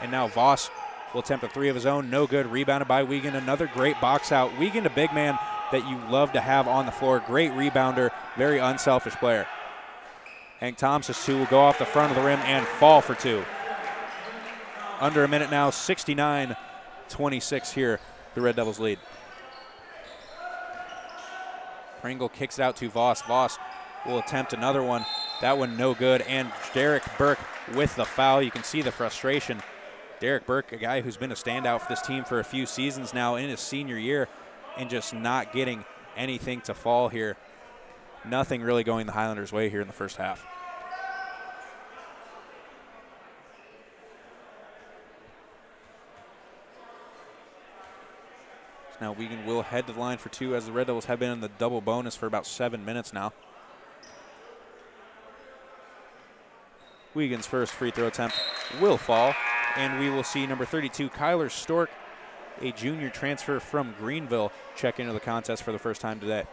And now Voss will attempt a three of his own, no good. Rebounded by Wiegand. Another great box out. Wiegand, a big man that you love to have on the floor. Great rebounder, very unselfish player. Hank Thomas's two will go off the front of the rim and fall for two. Under a minute now, 69-26 here, the Red Devils lead. Pringle kicks it out to Voss. Voss will attempt another one. That one no good, and Derek Burke with the foul. You can see the frustration. Derek Burke, a guy who's been a standout for this team for a few seasons now in his senior year, and just not getting anything to fall here. Nothing really going the Highlanders' way here in the first half. Now Wiegand will head to the line for two, as the Red Devils have been in the double bonus for about 7 minutes now. Wiegand's first free throw attempt will fall, and we will see number 32, Kyler Stork, a junior transfer from Greenville, check into the contest for the first time today.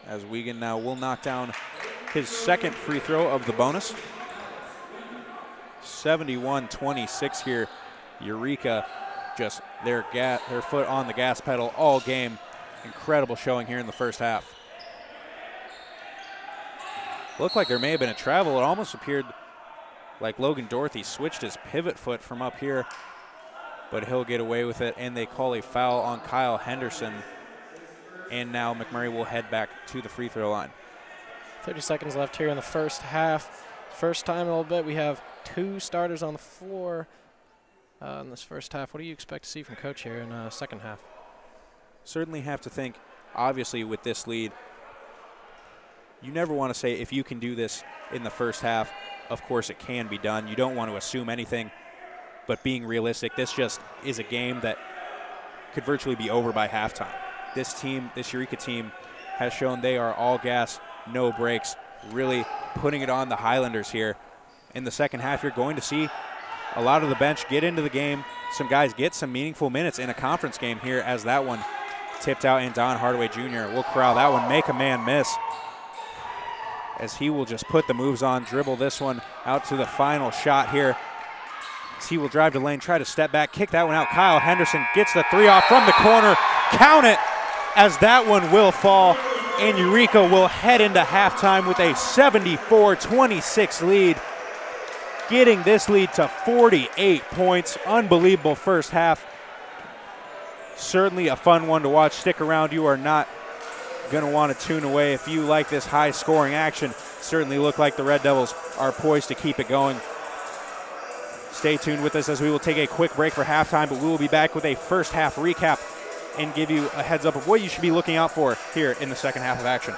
As Wiegand now will knock down his second free throw of the bonus. 71-26 here. Eureka just their foot on the gas pedal all game. Incredible showing here in the first half. Looked like there may have been a travel. It almost appeared like Logan Dorothy switched his pivot foot from up here, but he'll get away with it, and they call a foul on Kyle Henderson. And now MacMurray will head back to the free throw line. 30 seconds left here in the first half. First time in a little bit we have 2 starters on the floor in this first half. What do you expect to see from Coach here in the second half? Certainly have to think, obviously with this lead, you never want to say if you can do this in the first half, of course it can be done. You don't want to assume anything, but being realistic, this just is a game that could virtually be over by halftime. This team, this Eureka team, has shown they are all gas, no brakes, really putting it on the Highlanders here. In the second half, you're going to see a lot of the bench get into the game. Some guys get some meaningful minutes in a conference game here, as that one tipped out, and Don Hardaway Jr. will corral that one, make a man miss, as he will just put the moves on, dribble this one out to the final shot here. As he will drive to lane, try to step back, kick that one out. Kyle Henderson gets the 3 off from the corner. Count it, as that one will fall, and Eureka will head into halftime with a 74-26 lead, getting this lead to 48 points. Unbelievable first half. Certainly a fun one to watch. Stick around. You are not going to want to tune away if you like this high-scoring action. Certainly look like the Red Devils are poised to keep it going. Stay tuned with us as we will take a quick break for halftime, but we will be back with a first half recap and give you a heads up of what you should be looking out for here in the second half of action.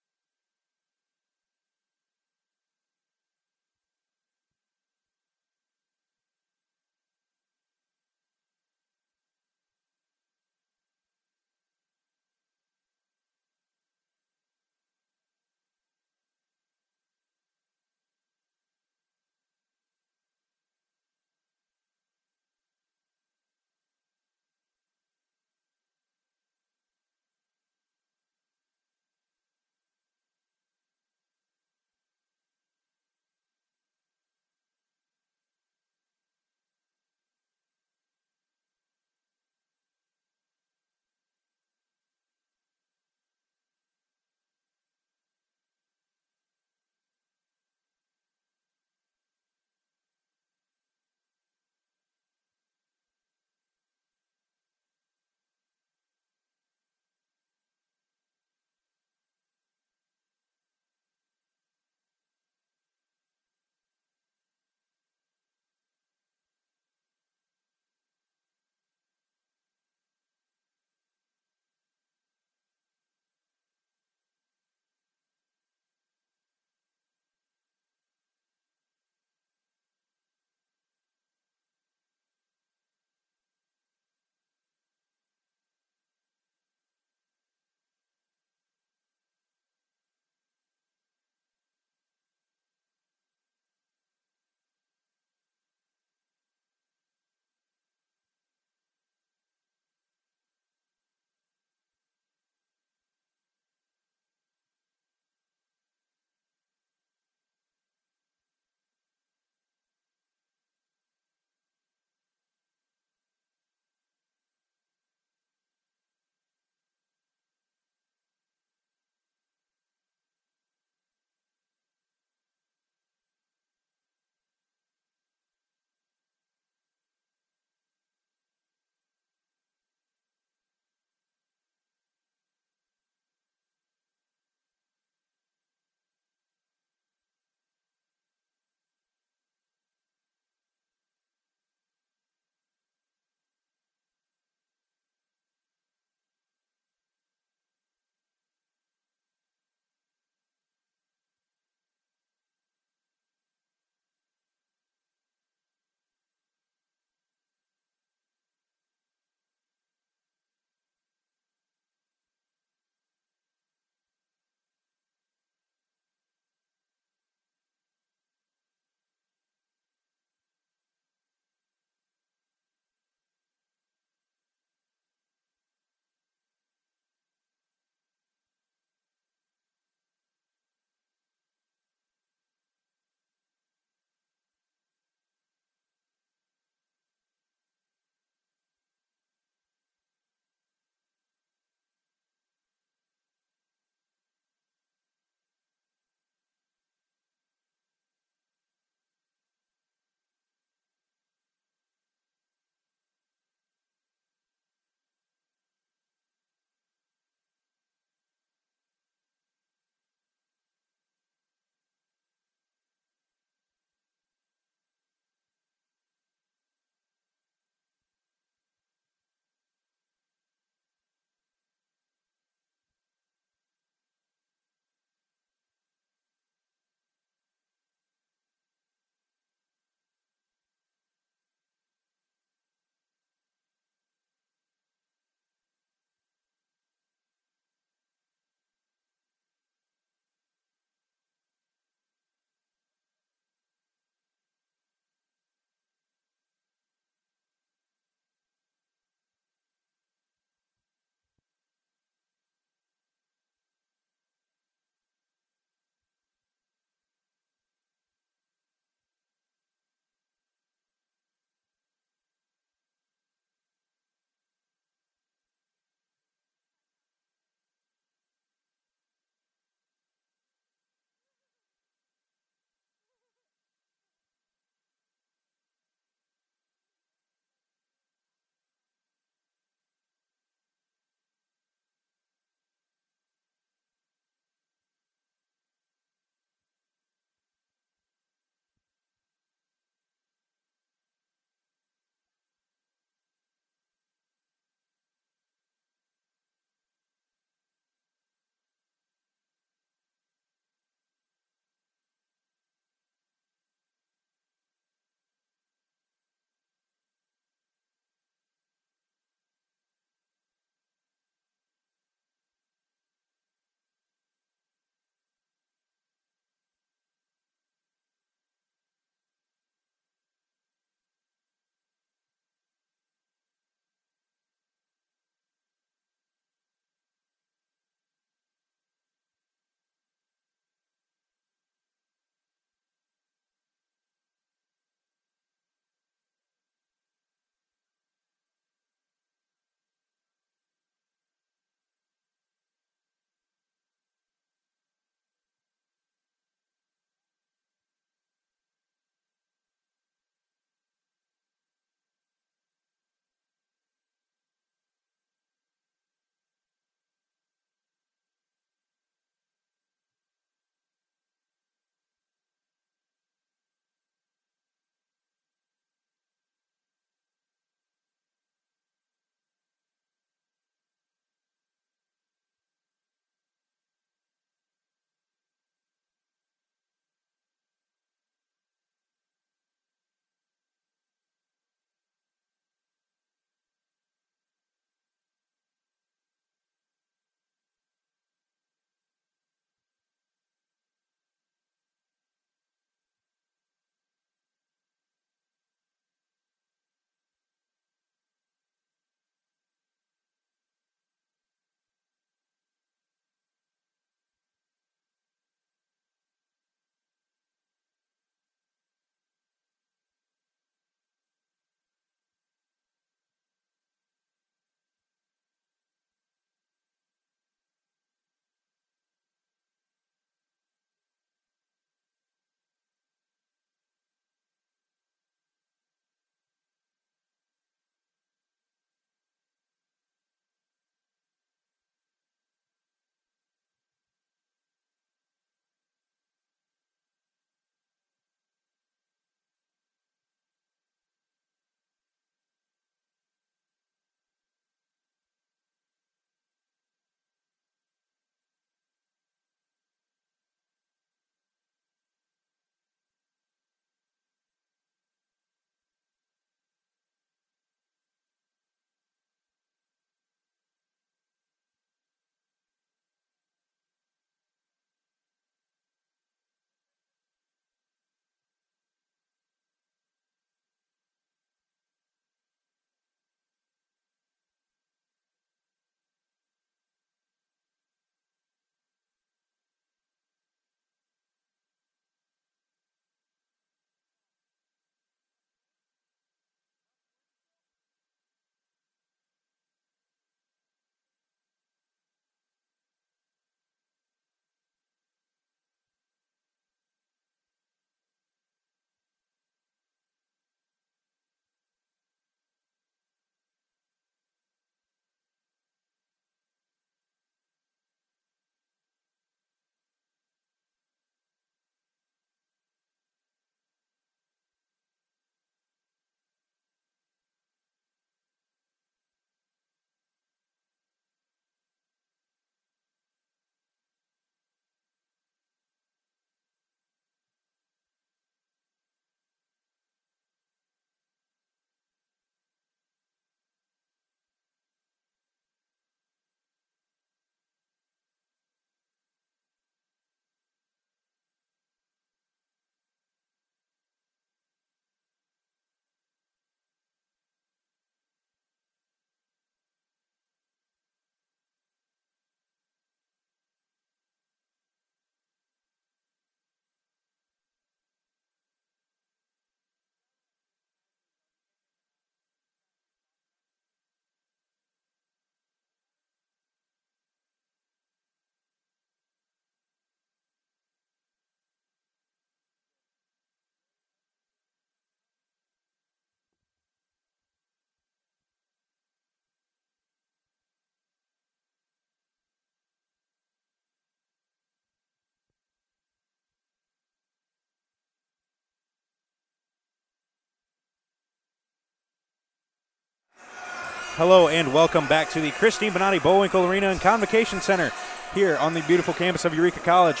Hello and welcome back to the Christine Bonatti Bullwinkle Arena and Convocation Center here on the beautiful campus of Eureka College.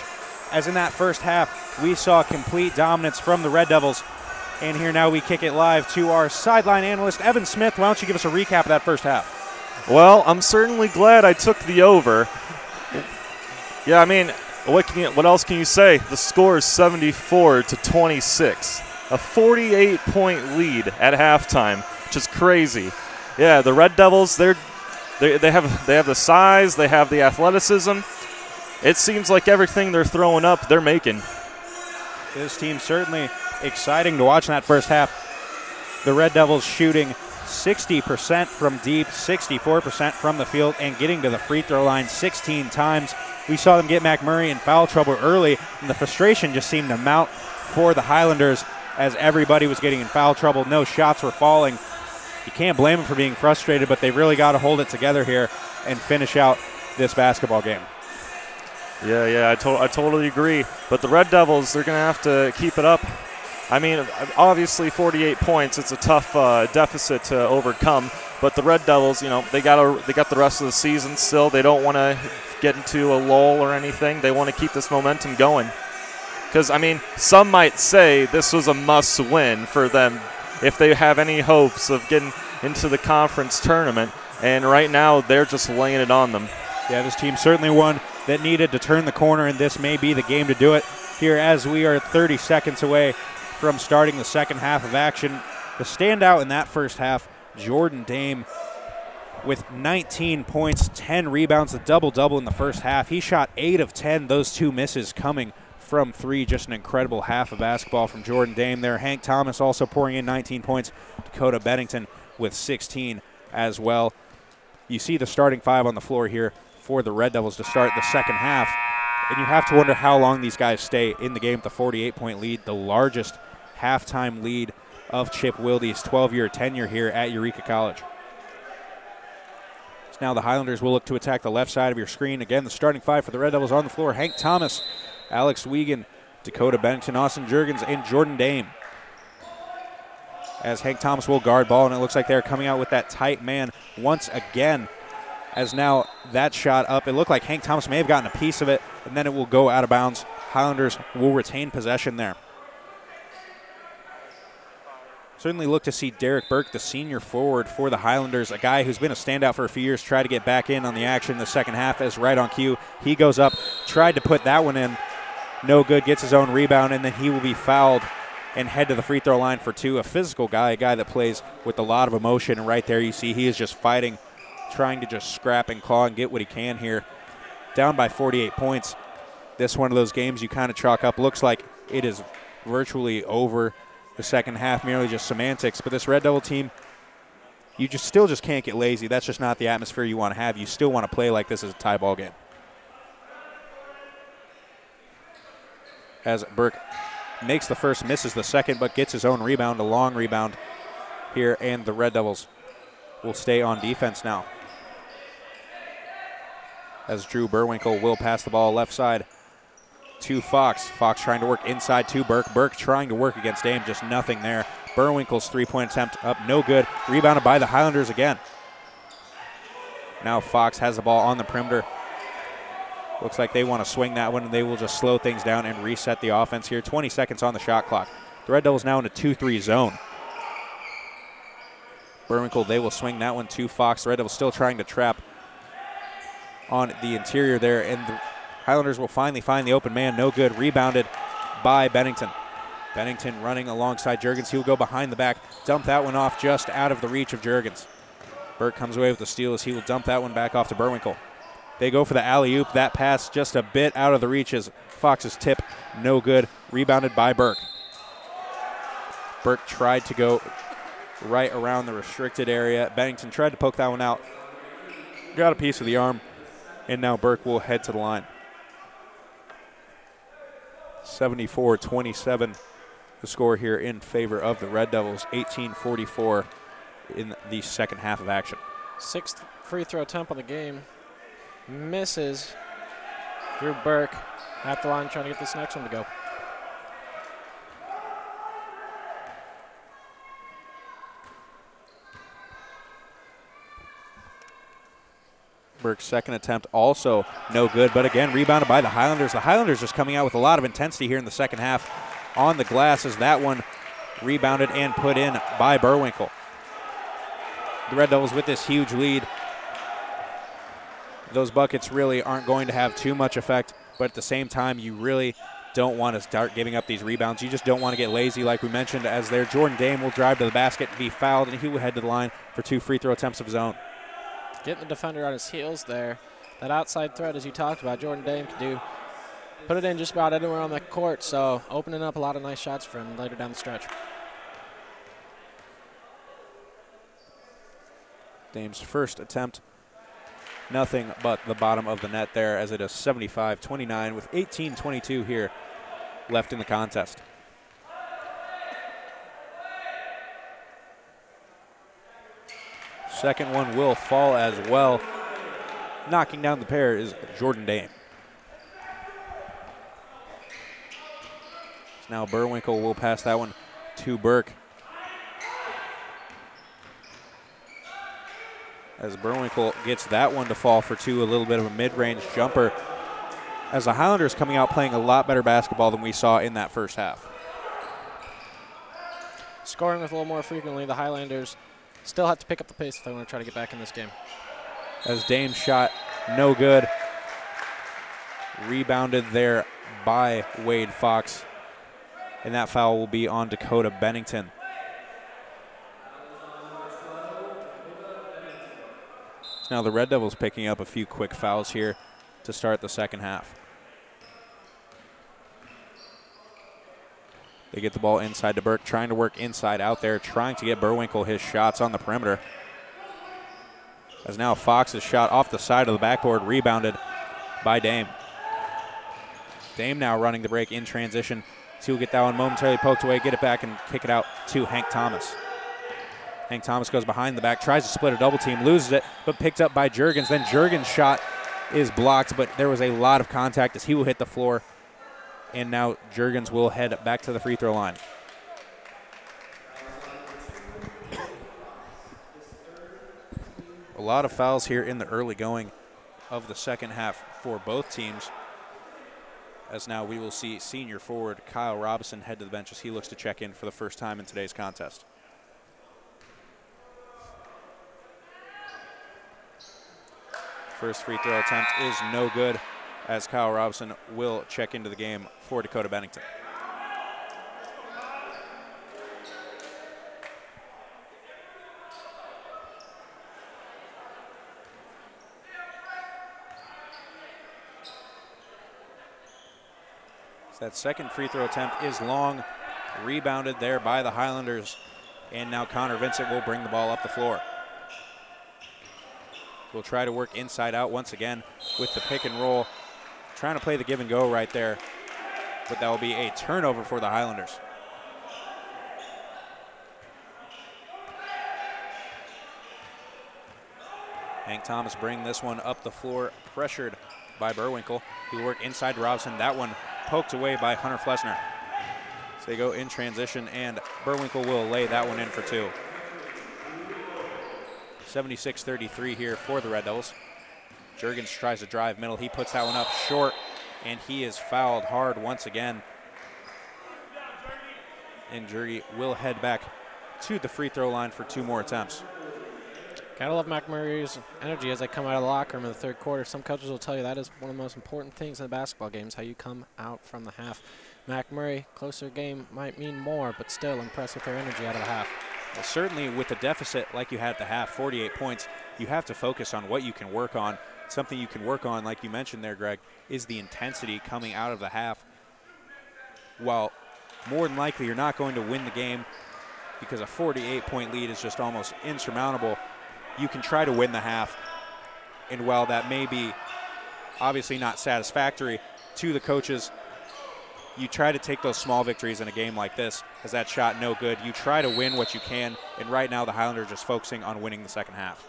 As in that first half, we saw complete dominance from the Red Devils. And here now we kick it live to our sideline analyst, Evan Smith. Why don't you give us a recap of that first half? Well, I'm certainly glad I took the over. Yeah, I mean, what else can you say? The score is 74-26. A 48-point lead at halftime, which is crazy. Yeah, the Red Devils, they have the size, they have the athleticism. It seems like everything they're throwing up, they're making. This team certainly exciting to watch in that first half. The Red Devils shooting 60% from deep, 64% from the field, and getting to the free throw line 16 times. We saw them get MacMurray in foul trouble early, and the frustration just seemed to mount for the Highlanders as everybody was getting in foul trouble. No shots were falling. You can't blame them for being frustrated, but they've really got to hold it together here and finish out this basketball game. Yeah, I totally agree. But the Red Devils, they're going to have to keep it up. I mean, obviously 48 points, it's a tough deficit to overcome. But the Red Devils, they got the rest of the season still. They don't want to get into a lull or anything. They want to keep this momentum going. Because, I mean, some might say this was a must-win for them if they have any hopes of getting into the conference tournament. And right now, they're just laying it on them. Yeah, this team certainly one that needed to turn the corner, and this may be the game to do it here as we are 30 seconds away from starting the second half of action. The standout in that first half, Jordan Dame with 19 points, 10 rebounds, a double-double in the first half. He shot 8 of 10, those 2 misses coming from 3. Just an incredible half of basketball from Jordan Dame there. Hank Thomas also pouring in 19 points. Dakota Bennington with 16 as well. You see the starting 5 on the floor here for the Red Devils to start the second half. And you have to wonder how long these guys stay in the game with the 48-point lead, the largest halftime lead of Chip Wilde's 12-year tenure here at Eureka College. So now the Highlanders will look to attack the left side of your screen. Again, the starting 5 for the Red Devils on the floor: Hank Thomas, Alex Wiegand, Dakota Bennington, Austin Juergens, and Jordan Dame. As Hank Thomas will guard ball, and it looks like they're coming out with that tight man once again. As now that shot up, it looked like Hank Thomas may have gotten a piece of it, and then it will go out of bounds. Highlanders will retain possession there. Certainly look to see Derek Burke, the senior forward for the Highlanders, a guy who's been a standout for a few years, try to get back in on the action in the second half as right on cue. He goes up, tried to put that one in, no good, gets his own rebound, and then he will be fouled and head to the free throw line for 2. A physical guy, a guy that plays with a lot of emotion, and right there you see he is just fighting, trying to just scrap and claw and get what he can here. Down by 48 points. This one of those games you kind of chalk up. Looks like it is virtually over. The second half merely just semantics, but this Red Devil team, you still can't get lazy. That's just not the atmosphere you want to have. You still want to play like this is a tie ball game. As Burke makes the first, misses the second, but gets his own rebound, a long rebound here, and the Red Devils will stay on defense now. As Drew Burwinkle will pass the ball left side to Fox. Fox trying to work inside to Burke. Burke trying to work against Dame, just nothing there. Burwinkle's three-point attempt up, no good. Rebounded by the Highlanders again. Now Fox has the ball on the perimeter. Looks like they want to swing that one, and they will just slow things down and reset the offense here. 20 seconds on the shot clock. The Red Devils now in a 2-3 zone. Burwinkle, they will swing that one to Fox. The Red Devils still trying to trap on the interior there, and the Highlanders will finally find the open man. No good. Rebounded by Bennington. Bennington running alongside Juergens. He will go behind the back, dump that one off just out of the reach of Juergens. Burke comes away with the steal as he will dump that one back off to Burwinkle. They go for the alley-oop. That pass just a bit out of the reach as Fox's tip. No good. Rebounded by Burke. Burke tried to go right around the restricted area. Bennington tried to poke that one out. Got a piece of the arm. And now Burke will head to the line. 74-27 the score here in favor of the Red Devils. 18:44 in the second half of action. 6th free throw attempt on the game. Misses. Drew Burke at the line trying to get this next one to go. Burke's second attempt also no good, but again, rebounded by the Highlanders. The Highlanders just coming out with a lot of intensity here in the second half on the glass as that one rebounded and put in by Burwinkle. The Red Devils with this huge lead. Those buckets really aren't going to have too much effect, but at the same time, you really don't want to start giving up these rebounds. You just don't want to get lazy, like we mentioned, as there Jordan Dame will drive to the basket, be fouled, and he will head to the line for 2 free throw attempts of his own. Getting the defender on his heels there. That outside threat, as you talked about, Jordan Dame can do. Put it in just about anywhere on the court, so opening up a lot of nice shots for him later down the stretch. Dame's first attempt, nothing but the bottom of the net there, as it is 75-29 with 18:22 here left in the contest. Second one will fall as well. Knocking down the pair is Jordan Dame. So now Burwinkle will pass that one to Burke. As Burwinkle gets that one to fall for 2, a little bit of a mid-range jumper. As the Highlanders coming out playing a lot better basketball than we saw in that first half. Scoring with a little more frequently, the Highlanders still have to pick up the pace if they want to try to get back in this game. As Dame's shot, no good. Rebounded there by Wade Fox. And that foul will be on Dakota Bennington. So now the Red Devils picking up a few quick fouls here to start the second half. They get the ball inside to Burke, trying to work inside out there, trying to get Burwinkle his shots on the perimeter. As now Fox's shot off the side of the backboard, rebounded by Dame. Dame now running the break in transition. So he'll get that one momentarily poked away, get it back, and kick it out to Hank Thomas. Hank Thomas goes behind the back, tries to split a double team, loses it, but picked up by Juergens. Then Juergens' shot is blocked, but there was a lot of contact as he will hit the floor. And now Juergens will head back to the free throw line. A lot of fouls here in the early going of the second half for both teams. As now we will see senior forward Kyle Robinson head to the bench as he looks to check in for the first time in today's contest. First free throw attempt is no good, as Kyle Robinson will check into the game for Dakota Bennington. So that second free throw attempt is long, rebounded there by the Highlanders, and now Connor Vincent will bring the ball up the floor. We'll try to work inside out once again with the pick and roll. Trying to play the give and go right there, but that will be a turnover for the Highlanders. Hank Thomas bring this one up the floor, pressured by Burwinkle. He will work inside to Robinson. That one poked away by Hunter Flesner. So they go in transition, and Burwinkle will lay that one in for 2. 76-33 here for the Red Devils. Juergens tries to drive middle. He puts that one up short, and he is fouled hard once again. And Jurgi will head back to the free throw line for 2 more attempts. Gotta love MacMurray's energy as they come out of the locker room in the third quarter. Some coaches will tell you that is one of the most important things in the basketball game, is how you come out from the half. MacMurray, closer game might mean more, but still impressed with their energy out of the half. Well, certainly with the deficit like you had at the half, 48 points, you have to focus on what you can work on. Something you can work on, like you mentioned there, Greg, is the intensity coming out of the half. While more than likely you're not going to win the game because a 48-point lead is just almost insurmountable, you can try to win the half. And while that may be obviously not satisfactory to the coaches, you try to take those small victories in a game like this. As that shot no good, you try to win what you can, and right now the Highlanders are just focusing on winning the second half.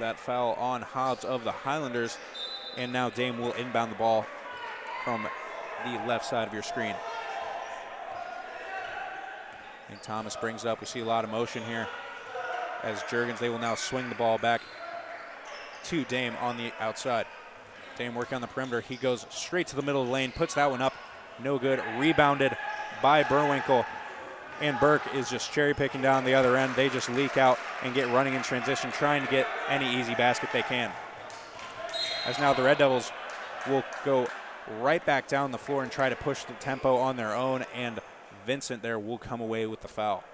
that foul on Hobbs of the Highlanders. And now Dame will inbound the ball from the left side of your screen. And Thomas brings it up. We see a lot of motion here as Juergens, they will now swing the ball back to Dame on the outside. Dame working on the perimeter. He goes straight to the middle of the lane, puts that one up. No good. Rebounded by Burwinkle. And Burke is just cherry picking down the other end. They just leak out and get running in transition, trying to get any easy basket they can. As now the Red Devils will go right back down the floor and try to push the tempo on their own, and Vincent there will come away with the foul.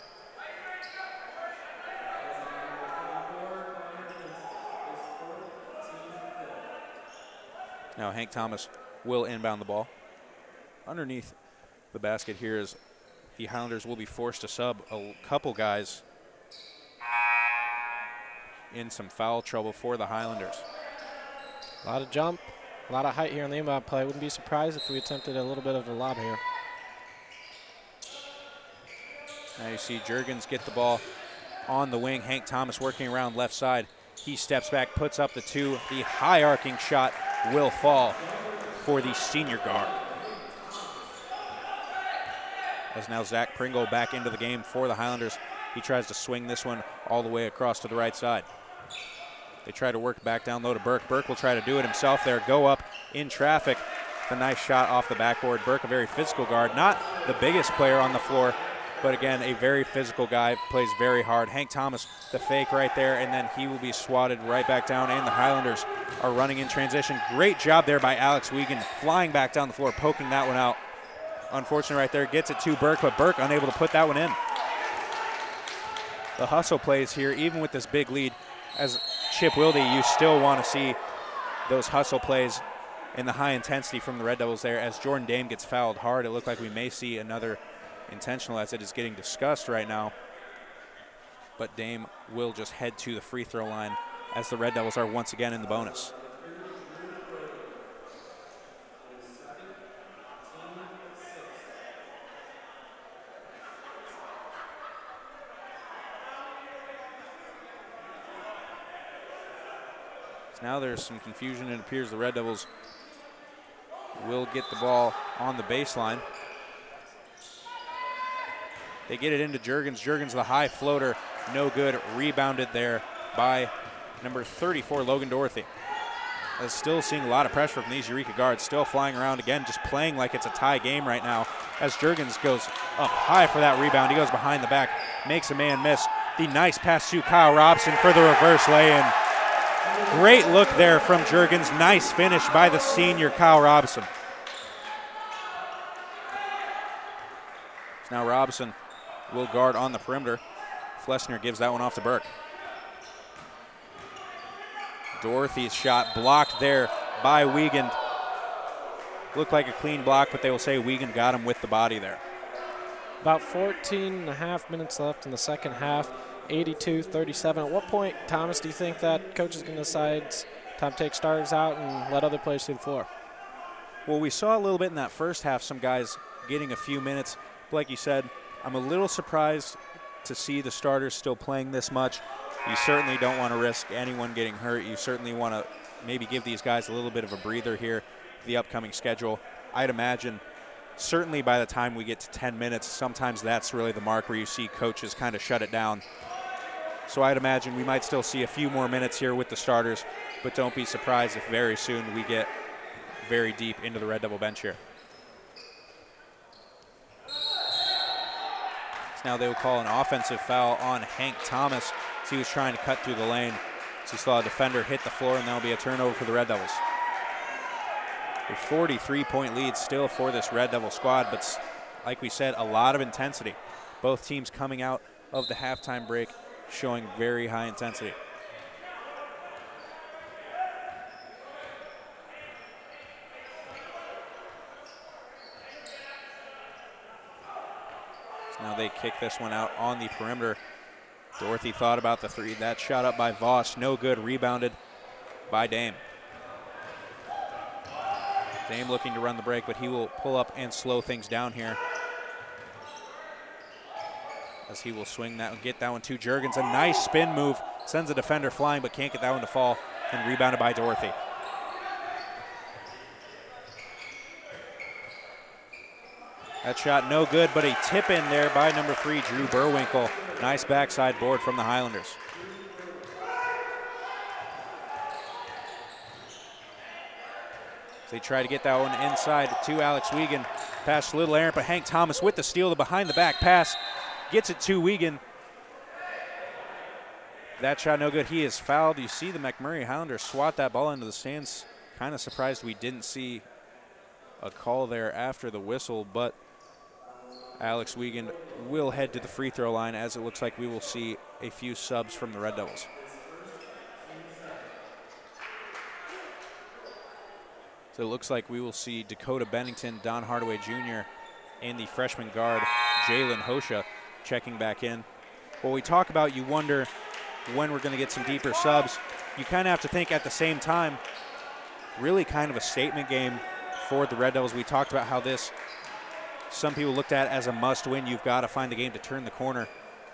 Now Hank Thomas will inbound the ball. Underneath the basket here is the Highlanders will be forced to sub a couple guys in some foul trouble for the Highlanders. A lot of jump, a lot of height here on the inbound play. Wouldn't be surprised if we attempted a little bit of a lob here. Now you see Juergens get the ball on the wing. Hank Thomas working around left side. He steps back, puts up the two. The high arcing shot will fall for the senior guard. As now Zach Pringle back into the game for the Highlanders. He tries to swing this one all the way across to the right side. They try to work back down low to Burke. Burke will try to do it himself there, go up in traffic. The nice shot off the backboard. Burke, a very physical guard, not the biggest player on the floor, but again, a very physical guy, plays very hard. Hank Thomas, the fake right there, and then he will be swatted right back down, and the Highlanders are running in transition. Great job there by Alex Wiegand, flying back down the floor, poking that one out. Unfortunate right there, gets it to Burke, but Burke unable to put that one in. The hustle plays here, even with this big lead. As Chip Wilde, you still want to see those hustle plays and the high intensity from the Red Devils there. As Jordan Dame gets fouled hard, it looked like we may see another intentional as it is getting discussed right now. But Dame will just head to the free throw line as the Red Devils are once again in the bonus. Now there's some confusion. It appears the Red Devils will get the ball on the baseline. They get it into Juergens. Juergens, the high floater, no good. Rebounded there by number 34, Logan Dorothy. Still seeing a lot of pressure from these Eureka guards. Still flying around again, just playing like it's a tie game right now. As Juergens goes up high for that rebound. He goes behind the back, makes a man miss. The nice pass to Kyle Robson for the reverse lay-in. Great look there from Juergens. Nice finish by the senior Kyle Robson. Now Robson will guard on the perimeter. Flessner gives that one off to Burke. Dorothy's shot blocked there by Wiegand. Looked like a clean block, but they will say Wiegand got him with the body there. About 14.5 minutes left in the second half. 82-37. At what point, Thomas, do you think that coach is going to decide time to take starters out and let other players see the floor? Well, we saw a little bit in that first half, some guys getting a few minutes. But like you said, I'm a little surprised to see the starters still playing this much. You certainly don't want to risk anyone getting hurt. You certainly want to maybe give these guys a little bit of a breather here, the upcoming schedule. I'd imagine certainly by the time we get to 10 minutes, sometimes that's really the mark where you see coaches kind of shut it down. So I'd imagine we might still see a few more minutes here with the starters, but don't be surprised if very soon we get very deep into the Red Devil bench here. So now they will call an offensive foul on Hank Thomas as he was trying to cut through the lane. So he saw a defender hit the floor, and that'll be a turnover for the Red Devils. A 43-point lead still for this Red Devil squad, but like we said, a lot of intensity. Both teams coming out of the halftime break showing very high intensity. So now they kick this one out on the perimeter. Dorothy thought about the three. That shot up by Voss, no good. Rebounded by Dame. Dame looking to run the break, but he will pull up and slow things down here. As he will swing that and get that one to Juergens. A nice spin move sends a defender flying but can't get that one to fall, and rebounded by Dorothy. That shot no good, but a tip in there by number 3, Drew Burwinkle. Nice backside board from the Highlanders. They try to get that one inside to Alex Wiegand. Pass to Little Aaron, but Hank Thomas with the steal, the behind the back pass. Gets it to Wiegand. That shot no good. He is fouled. You see the MacMurray Highlanders swat that ball into the stands. Kind of surprised we didn't see a call there after the whistle, but Alex Wiegand will head to the free throw line, as it looks like we will see a few subs from the Red Devils. So it looks like we will see Dakota Bennington, Don Hardaway Jr., and the freshman guard, Jalen Hosha, checking back in. When we talk about, you wonder when we're going to get some deeper subs, you kind of have to think at the same time, really kind of a statement game for the Red Devils. We talked about how this, some people looked at as a must-win. You've got to find the game to turn the corner.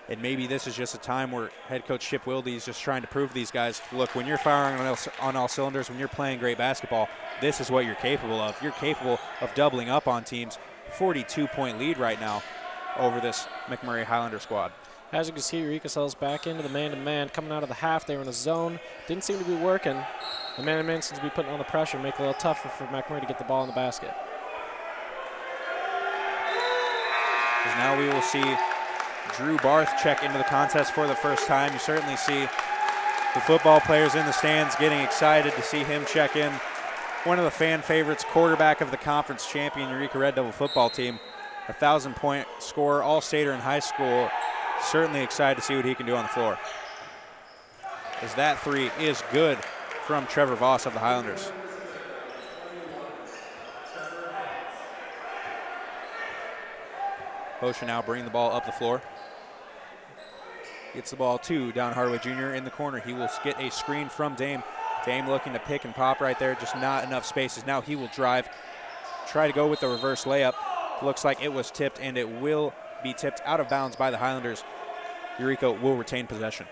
And maybe this is just a time where head coach Chip Wilde is just trying to prove these guys, look, when you're firing on all cylinders, when you're playing great basketball, this is what you're capable of. You're capable of doubling up on teams. 42-point lead right now over this MacMurray Highlander squad. As you can see, Eureka sells back into the man-to-man. Coming out of the half, they were in a zone. Didn't seem to be working. The man-to-man seems to be putting on the pressure, make it a little tougher for MacMurray to get the ball in the basket. Because now we will see Drew Barth check into the contest for the first time. You certainly see the football players in the stands getting excited to see him check in. One of the fan favorites, quarterback of the conference champion Eureka Red Devil football team, 1,000-point scorer, all-stater in high school. Certainly excited to see what he can do on the floor. As that three is good from Trevor Voss of the Highlanders. Hosha now bringing the ball up the floor. Gets the ball to Don Hardaway Jr. in the corner. He will get a screen from Dame. Dame looking to pick and pop right there, just not enough spaces. Now he will drive, try to go with the reverse layup. Looks like it was tipped, and it will be tipped out of bounds by the Highlanders. Eureka will retain possession.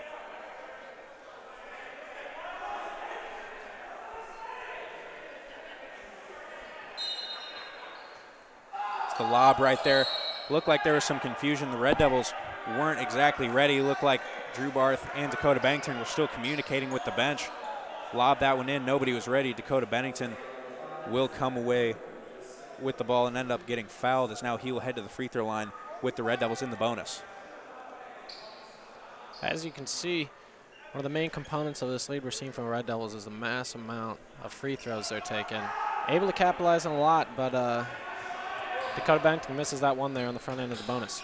It's the lob right there. Looked like there was some confusion. The Red Devils weren't exactly ready. Looked like Drew Barth and Dakota Bennington were still communicating with the bench. Lobbed that one in. Nobody was ready. Dakota Bennington will come away with the ball and end up getting fouled, as now he will head to the free throw line with the Red Devils in the bonus. As you can see, one of the main components of this lead we're seeing from the Red Devils is the mass amount of free throws they're taking. Able to capitalize on a lot, but Dakota Bennington misses that one there on the front end of the bonus.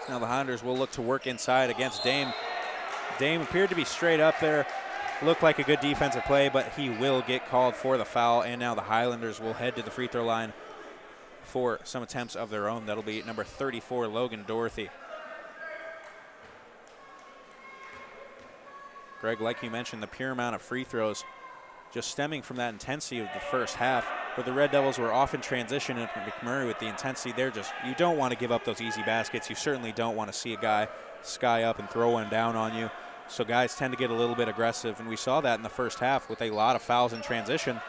Now the Highlanders will look to work inside against Dame. Dame appeared to be straight up there. Looked like a good defensive play, but he will get called for the foul, and now the Highlanders will head to the free throw line for some attempts of their own. That'll be number 34, Logan Dorothy. Greg, like you mentioned, the pure amount of free throws just stemming from that intensity of the first half, where the Red Devils were off in transition, and MacMurray with the intensity there, just, you don't want to give up those easy baskets. You certainly don't want to see a guy sky up and throw one down on you. So guys tend to get a little bit aggressive, and we saw that in the first half with a lot of fouls in transition.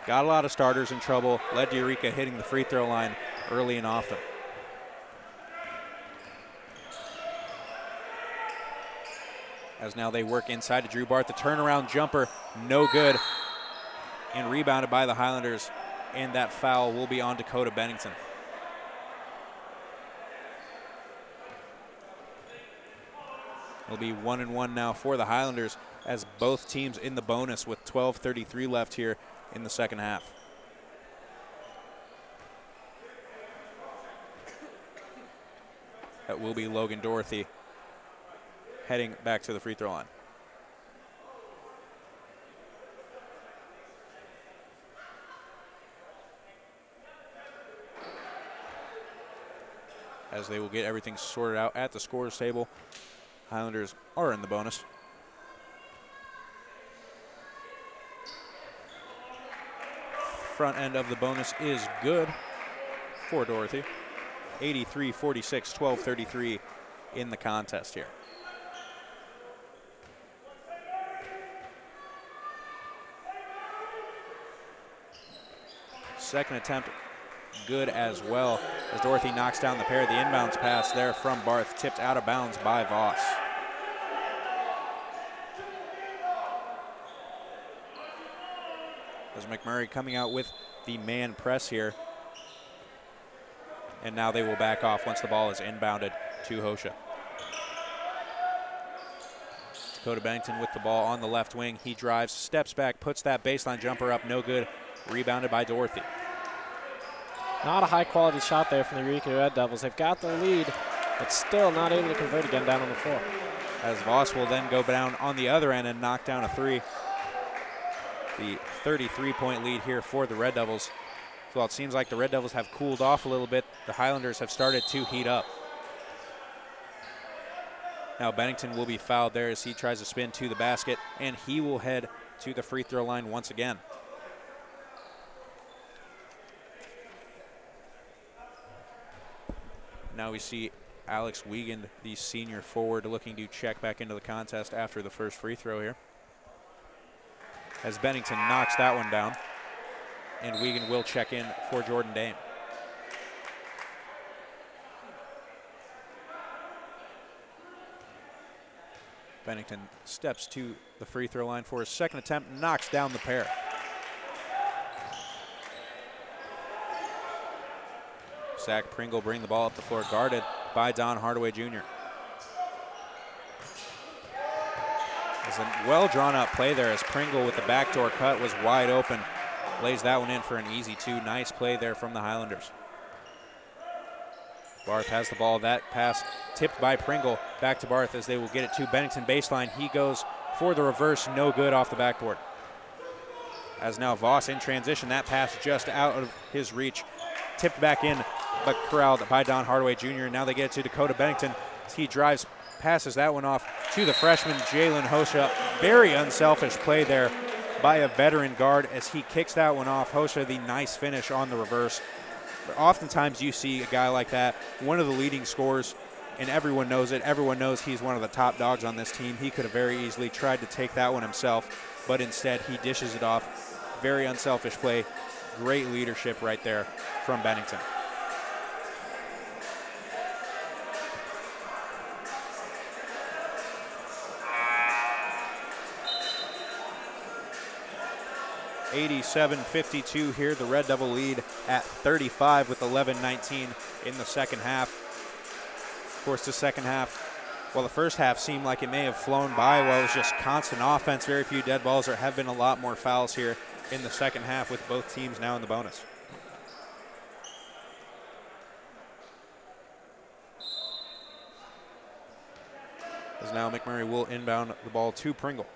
Got a lot of starters in trouble, led to Eureka hitting the free throw line early and often. As now they work inside to Drew Barth. The turnaround jumper, no good, and rebounded by the Highlanders, and that foul will be on Dakota Bennington. It'll be 1-1 now for the Highlanders, as both teams in the bonus with 12:33 left here in the second half. That will be Logan Dorothy heading back to the free throw line. As they will get everything sorted out at the scorer's table. Highlanders are in the bonus. Front end of the bonus is good for Dorothy. 83-46, 12:33 in the contest here. Second attempt good as well, as Dorothy knocks down the pair. The inbounds pass there from Barth, tipped out of bounds by Voss. As MacMurray coming out with the man press here. And now they will back off once the ball is inbounded to Hosha. Dakota Bennington with the ball on the left wing. He drives, steps back, puts that baseline jumper up, no good. Rebounded by Dorothy. Not a high-quality shot there from the Eureka Red Devils. They've got the lead, but still not able to convert again down on the floor. As Voss will then go down on the other end and knock down a three. The 33-point lead here for the Red Devils. So it seems like the Red Devils have cooled off a little bit. The Highlanders have started to heat up. Now Bennington will be fouled there as he tries to spin to the basket, and he will head to the free throw line once again. Now we see Alex Wiegand, the senior forward, looking to check back into the contest after the first free throw here. As Bennington knocks that one down, and Wiegand will check in for Jordan Dame. Bennington steps to the free throw line for his second attempt, knocks down the pair. Zach Pringle bring the ball up the floor, guarded by Don Hardaway Jr. It's a well drawn out play there as Pringle with the backdoor cut was wide open. Lays that one in for an easy two. Nice play there from the Highlanders. Barth has the ball. That pass tipped by Pringle. Back to Barth as they will get it to Bennington baseline. He goes for the reverse, no good off the backboard. As now Voss in transition. That pass just out of his reach. Tipped back in, but corralled by Don Hardaway Jr. Now they get it to Dakota Bennington. He drives, passes that one off to the freshman, Jalen Hosha. Very unselfish play there by a veteran guard as he kicks that one off. Hosha, the nice finish on the reverse. But oftentimes you see a guy like that, one of the leading scorers, and everyone knows it. Everyone knows he's one of the top dogs on this team. He could have very easily tried to take that one himself, but instead he dishes it off. Very unselfish play. Great leadership right there from Bennington. (87-52) here. The Red Devil lead at 35 with 11:19 in the second half. Of course, the second half, well, the first half seemed like it may have flown by. Well, it was just constant offense, very few dead balls. There have been a lot more fouls here in the second half with both teams now in the bonus. As now MacMurray will inbound the ball to Pringle.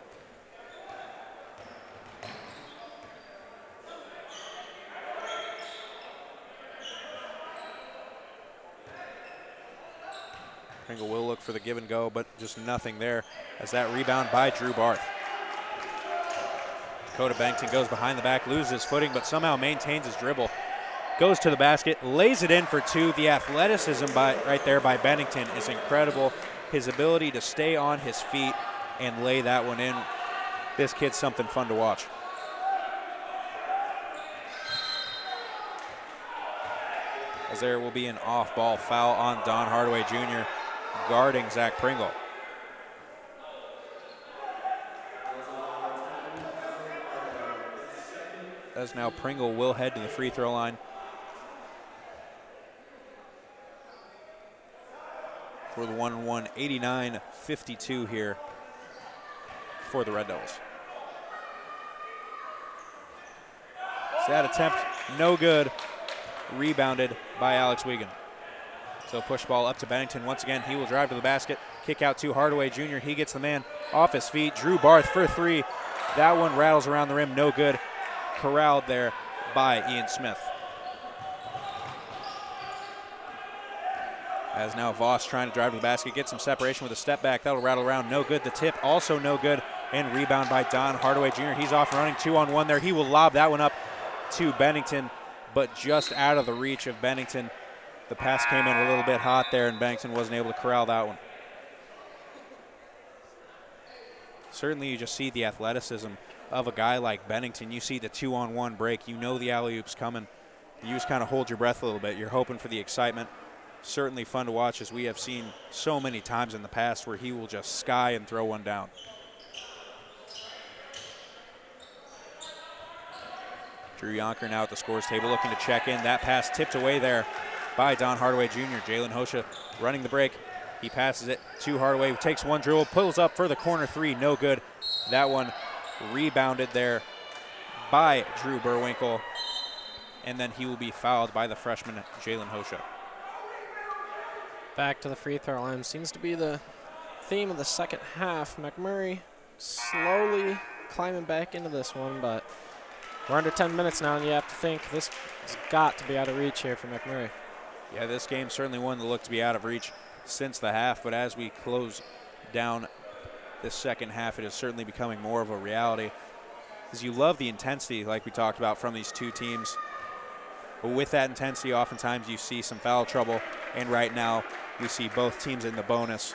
Pringle will look for the give and go, but just nothing there as that rebound by Drew Barth. Dakota Bennington goes behind the back, loses his footing, but somehow maintains his dribble. Goes to the basket, lays it in for two. The athleticism right there by Bennington is incredible. His ability to stay on his feet and lay that one in. This kid's something fun to watch. As there will be an off-ball foul on Don Hardaway Jr. guarding Zach Pringle. As now Pringle will head to the free throw line. For the 1-1, 89-52 here for the Red Devils. So that attempt, no good. Rebounded by Alex Wiegand. So push ball up to Bennington. Once again, he will drive to the basket. Kick out to Hardaway Jr. He gets the man off his feet. Drew Barth for three. That one rattles around the rim, no good. Corralled there by Ian Smith. As now Voss trying to drive to the basket, get some separation with a step back. That'll rattle around, no good. The tip also no good, and rebound by Don Hardaway Jr. He's off running 2-on-1 there. He will lob that one up to Bennington, but just out of the reach of Bennington. The pass came in a little bit hot there, and Bennington wasn't able to corral that one. Certainly you just see the athleticism of a guy like Bennington. You see the 2-on-1 break. You know the alley-oop's coming. you just kind of hold your breath a little bit. You're hoping for the excitement. Certainly fun to watch, as we have seen so many times in the past where he will just sky and throw one down. Drew Yonker now at the scores table looking to check in. That pass tipped away there by Don Hardaway Jr. Jalen Hosha running the break. He passes it to Hardaway, takes one dribble, pulls up for the corner three, no good. That one rebounded there by Drew Burwinkle, and then he will be fouled by the freshman Jalen Hosha. Back to the free throw line. Seems to be the theme of the second half. MacMurray slowly climbing back into this one, but we're under 10 minutes now, and you have to think this has got to be out of reach here for MacMurray. Yeah, this game certainly one that looked to be out of reach since the half, but as we close down this second half, it is certainly becoming more of a reality. Because you love the intensity, like we talked about, from these two teams. But with that intensity, oftentimes you see some foul trouble, and right now we see both teams in the bonus.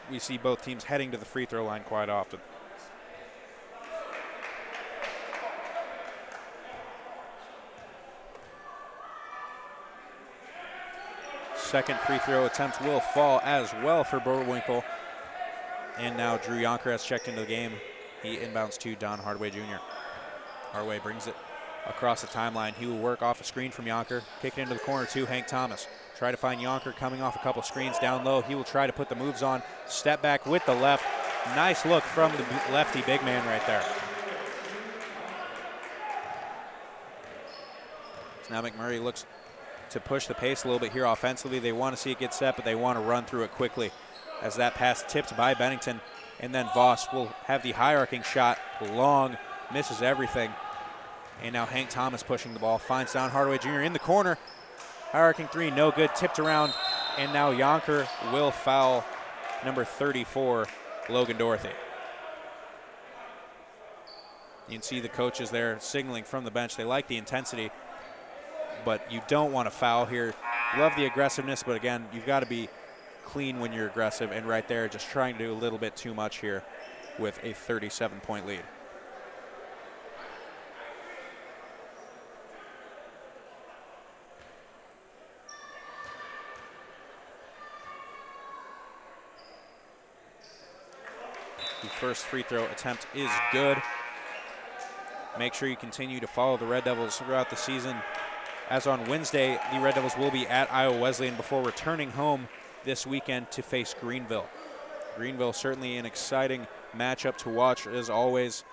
We see both teams heading to the free throw line quite often. Second free throw attempt will fall as well for Burwinkle. And now Drew Yonker has checked into the game. He inbounds to Don Hardaway Jr. Hardaway brings it across the timeline. He will work off a screen from Yonker. Kick it into the corner to Hank Thomas. Try to find Yonker coming off a couple screens down low. He will try to put the moves on. Step back with the left. Nice look from the lefty big man right there. So now MacMurray looks to push the pace a little bit here offensively. They want to see it get set, but they want to run through it quickly. As that pass tipped by Bennington, and then Voss will have the high arcing shot. Long, misses everything. And now Hank Thomas pushing the ball, finds Don Hardaway Jr. in the corner. High arcing three, no good, tipped around. And now Yonker will foul number 34, Logan Dorothy. You can see the coaches there signaling from the bench. They like the intensity, but you don't want to foul here. Love the aggressiveness, but again, you've got to be clean when you're aggressive, and right there just trying to do a little bit too much here with a 37-point lead. The first free throw attempt is good. Make sure you continue to follow the Red Devils throughout the season. As on Wednesday, the Red Devils will be at Iowa Wesleyan before returning home this weekend to face Greenville. Greenville certainly an exciting matchup to watch as always.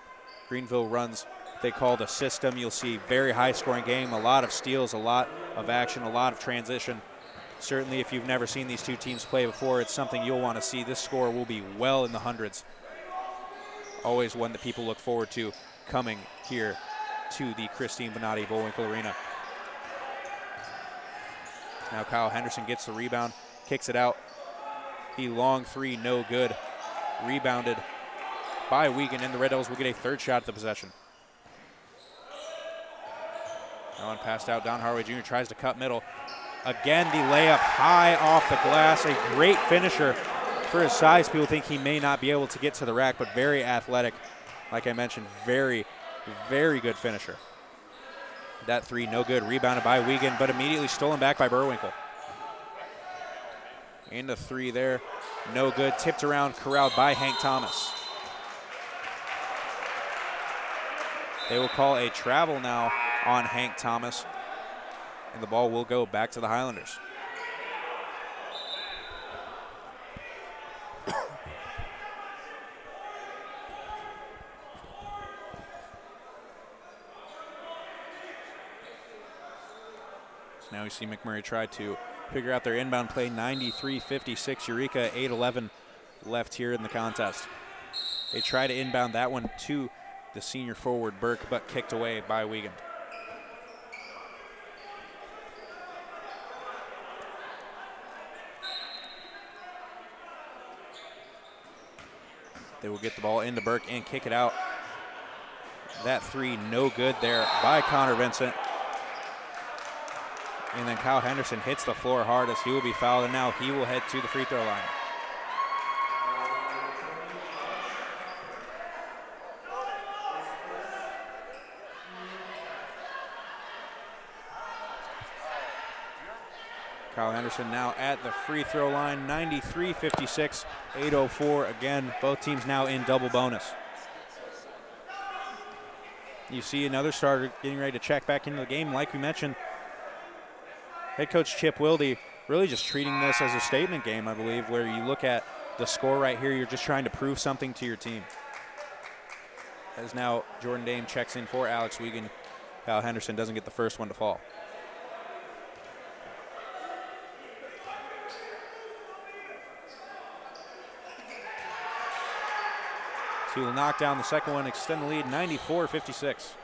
Greenville runs what they call the system. You'll see very high scoring game, a lot of steals, a lot of action, a lot of transition. Certainly if you've never seen these two teams play before, it's something you'll want to see. This score will be well in the hundreds. Always one that people look forward to coming here to the Christine Bonatti Bullwinkle Arena. Now Kyle Henderson gets the rebound, kicks it out. The long three, no good. Rebounded by Wiegand, and the Red Devils will get a third shot at the possession. That one passed out. Don Hardaway Jr. tries to cut middle. Again, the layup high off the glass. A great finisher for his size. People think he may not be able to get to the rack, but very athletic. Like I mentioned, very, very good finisher. That three, no good. Rebounded by Wiegand, but immediately stolen back by Burwinkle. And the three there, no good. Tipped around, corralled by Hank Thomas. They will call a travel now on Hank Thomas, and the ball will go back to the Highlanders. Now we see MacMurray try to figure out their inbound play. 93-56 Eureka, 8:11 left here in the contest. They try to inbound that one to the senior forward Burke, but kicked away by Wiegand. They will get the ball into Burke and kick it out. That three, no good there by Connor Vincent. And then Kyle Henderson hits the floor hard as he will be fouled, and now he will head to the free throw line. Kyle Henderson now at the free throw line, 93-56, 8:04. Again, both teams now in double bonus. You see another starter getting ready to check back into the game. Like we mentioned, head coach Chip Wilde really just treating this as a statement game, I believe, where you look at the score right here, you're just trying to prove something to your team. As now Jordan Dame checks in for Alex Wiegand. Kyle Henderson doesn't get the first one to fall. He will knock down the second one, extend the lead, 94-56.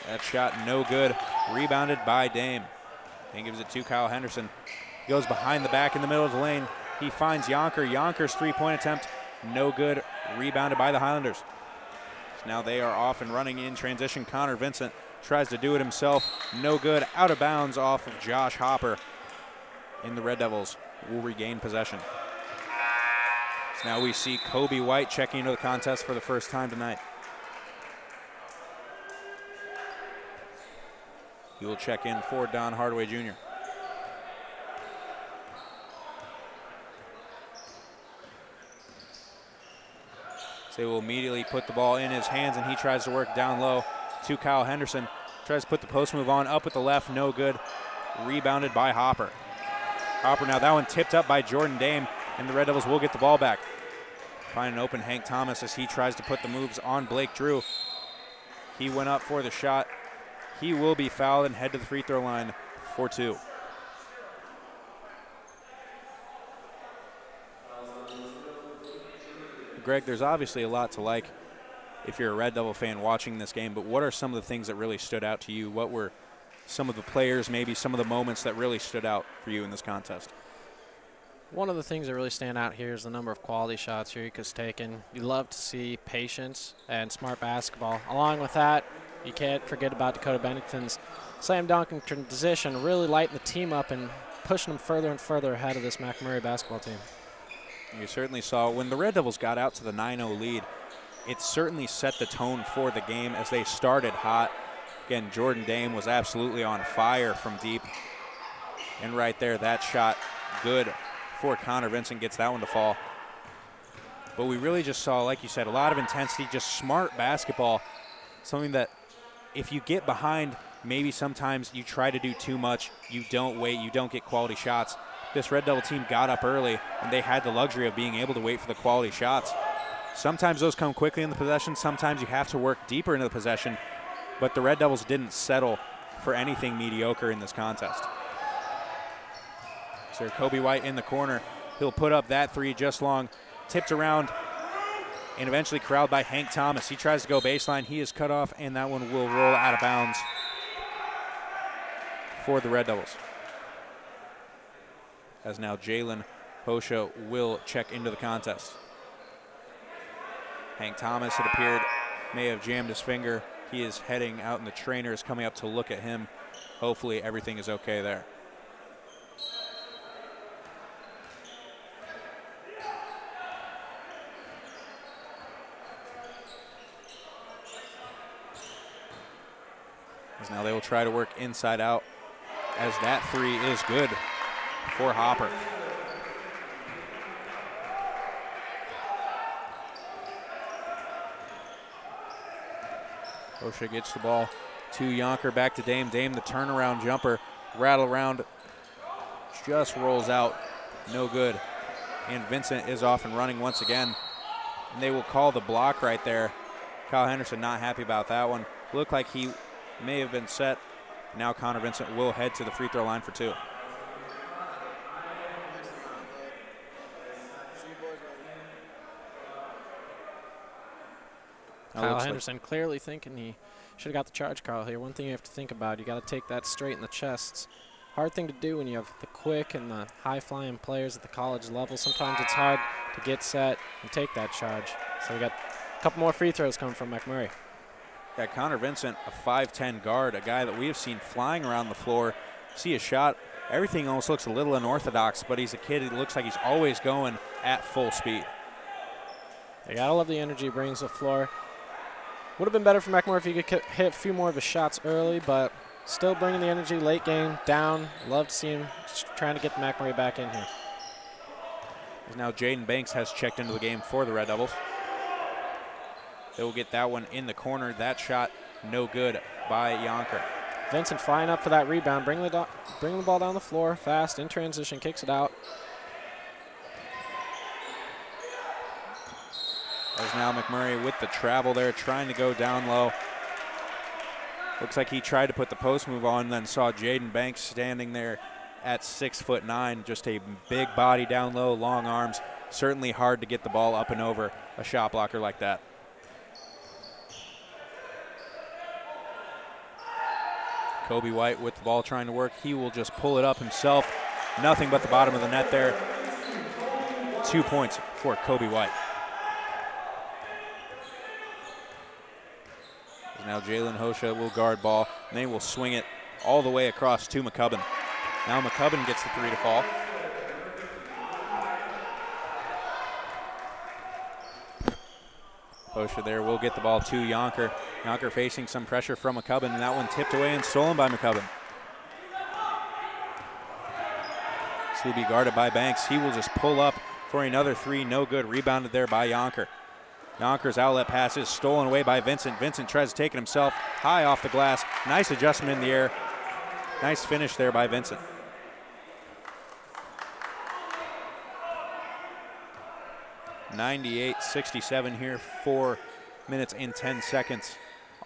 That shot no good, rebounded by Dame. Dame gives it to Kyle Henderson. Goes behind the back in the middle of the lane. He finds Yonker. Yonker's three-point attempt, no good, rebounded by the Highlanders. So now they are off and running in transition. Connor Vincent tries to do it himself, no good, out of bounds off of Josh Hopper. In the Red Devils will regain possession. So now we see Kobe White checking into the contest for the first time tonight. He will check in for Don Hardaway Jr. So they will immediately put the ball in his hands, and he tries to work down low to Kyle Henderson. Tries to put the post move on, up with the left, no good. Rebounded by Hopper. Hopper now, that one tipped up by Jordan Dame, and the Red Devils will get the ball back. Find an open Hank Thomas as he tries to put the moves on Blake Drew. He went up for the shot. He will be fouled and head to the free throw line for two. Greg, there's obviously a lot to like if you're a Red Devil fan watching this game, but what are some of the things that really stood out to you? What were some of the players, maybe some of the moments that really stood out for you in this contest? One of the things that really stand out here is the number of quality shots Eureka's taken. You love to see patience and smart basketball. Along with that, you can't forget about Dakota Bennington's slam dunk and transition, really lighting the team up and pushing them further and further ahead of this MacMurray basketball team. You certainly saw when the Red Devils got out to the 9-0 lead, it certainly set the tone for the game as they started hot. Again, Jordan Dame was absolutely on fire from deep. And right there, that shot good for Connor Vincent, gets that one to fall. But we really just saw, like you said, a lot of intensity, just smart basketball. Something that if you get behind, maybe sometimes you try to do too much. You don't wait, you don't get quality shots. This Red Devil team got up early, and they had the luxury of being able to wait for the quality shots. Sometimes those come quickly in the possession. Sometimes you have to work deeper into the possession. But the Red Devils didn't settle for anything mediocre in this contest. So Kobe White in the corner. He'll put up that three just long. Tipped around and eventually corralled by Hank Thomas. He tries to go baseline. He is cut off, and that one will roll out of bounds for the Red Devils. As now Jalen Hosha will check into the contest. Hank Thomas, it appeared, may have jammed his finger. He is heading out, and the trainer is coming up to look at him. Hopefully everything is okay there. As now they will try to work inside out, as that three is good for Hopper. Osha gets the ball to Yonker, back to Dame. Dame, the turnaround jumper, rattle around, just rolls out, no good. And Vincent is off and running once again. And they will call the block right there. Kyle Henderson not happy about that one. Looked like he may have been set. Now Connor Vincent will head to the free throw line for two. Kyle Henderson clearly thinking he should have got the charge call here. One thing you have to think about, you got to take that straight in the chest. Hard thing to do when you have the quick and the high-flying players at the college level. Sometimes it's hard to get set and take that charge. So we got a couple more free throws coming from MacMurray. Got Connor Vincent, a 5'10 guard, a guy that we have seen flying around the floor. See a shot. Everything almost looks a little unorthodox, but he's a kid. It looks like he's always going at full speed. You got to love the energy he brings to the floor. Would have been better for MacMurray if he could hit a few more of his shots early, but still bringing the energy late game down. Love to see him trying to get MacMurray back in here. Now Jaden Banks has checked into the game for the Red Devils. They will get that one in the corner. That shot no good by Yonker. Vincent flying up for that rebound, bringing the ball down the floor fast in transition, kicks it out. As now MacMurray with the travel there, trying to go down low. Looks like he tried to put the post move on, then saw Jaden Banks standing there at 6'9", just a big body down low, long arms. Certainly hard to get the ball up and over a shot blocker like that. Kobe White with the ball trying to work. He will just pull it up himself. Nothing but the bottom of the net there. 2 points for Kobe White. Now Jalen Hosha will guard ball, and they will swing it all the way across to McCubbin. Now McCubbin gets the three to fall. Hosha there will get the ball to Yonker. Yonker facing some pressure from McCubbin, and that one tipped away and stolen by McCubbin. This will be guarded by Banks. He will just pull up for another three. No good. Rebounded there by Yonker. Yonker's outlet pass is stolen away by Vincent. Vincent tries to take it himself high off the glass. Nice adjustment in the air. Nice finish there by Vincent. .98-67 here, 4 minutes and 10 seconds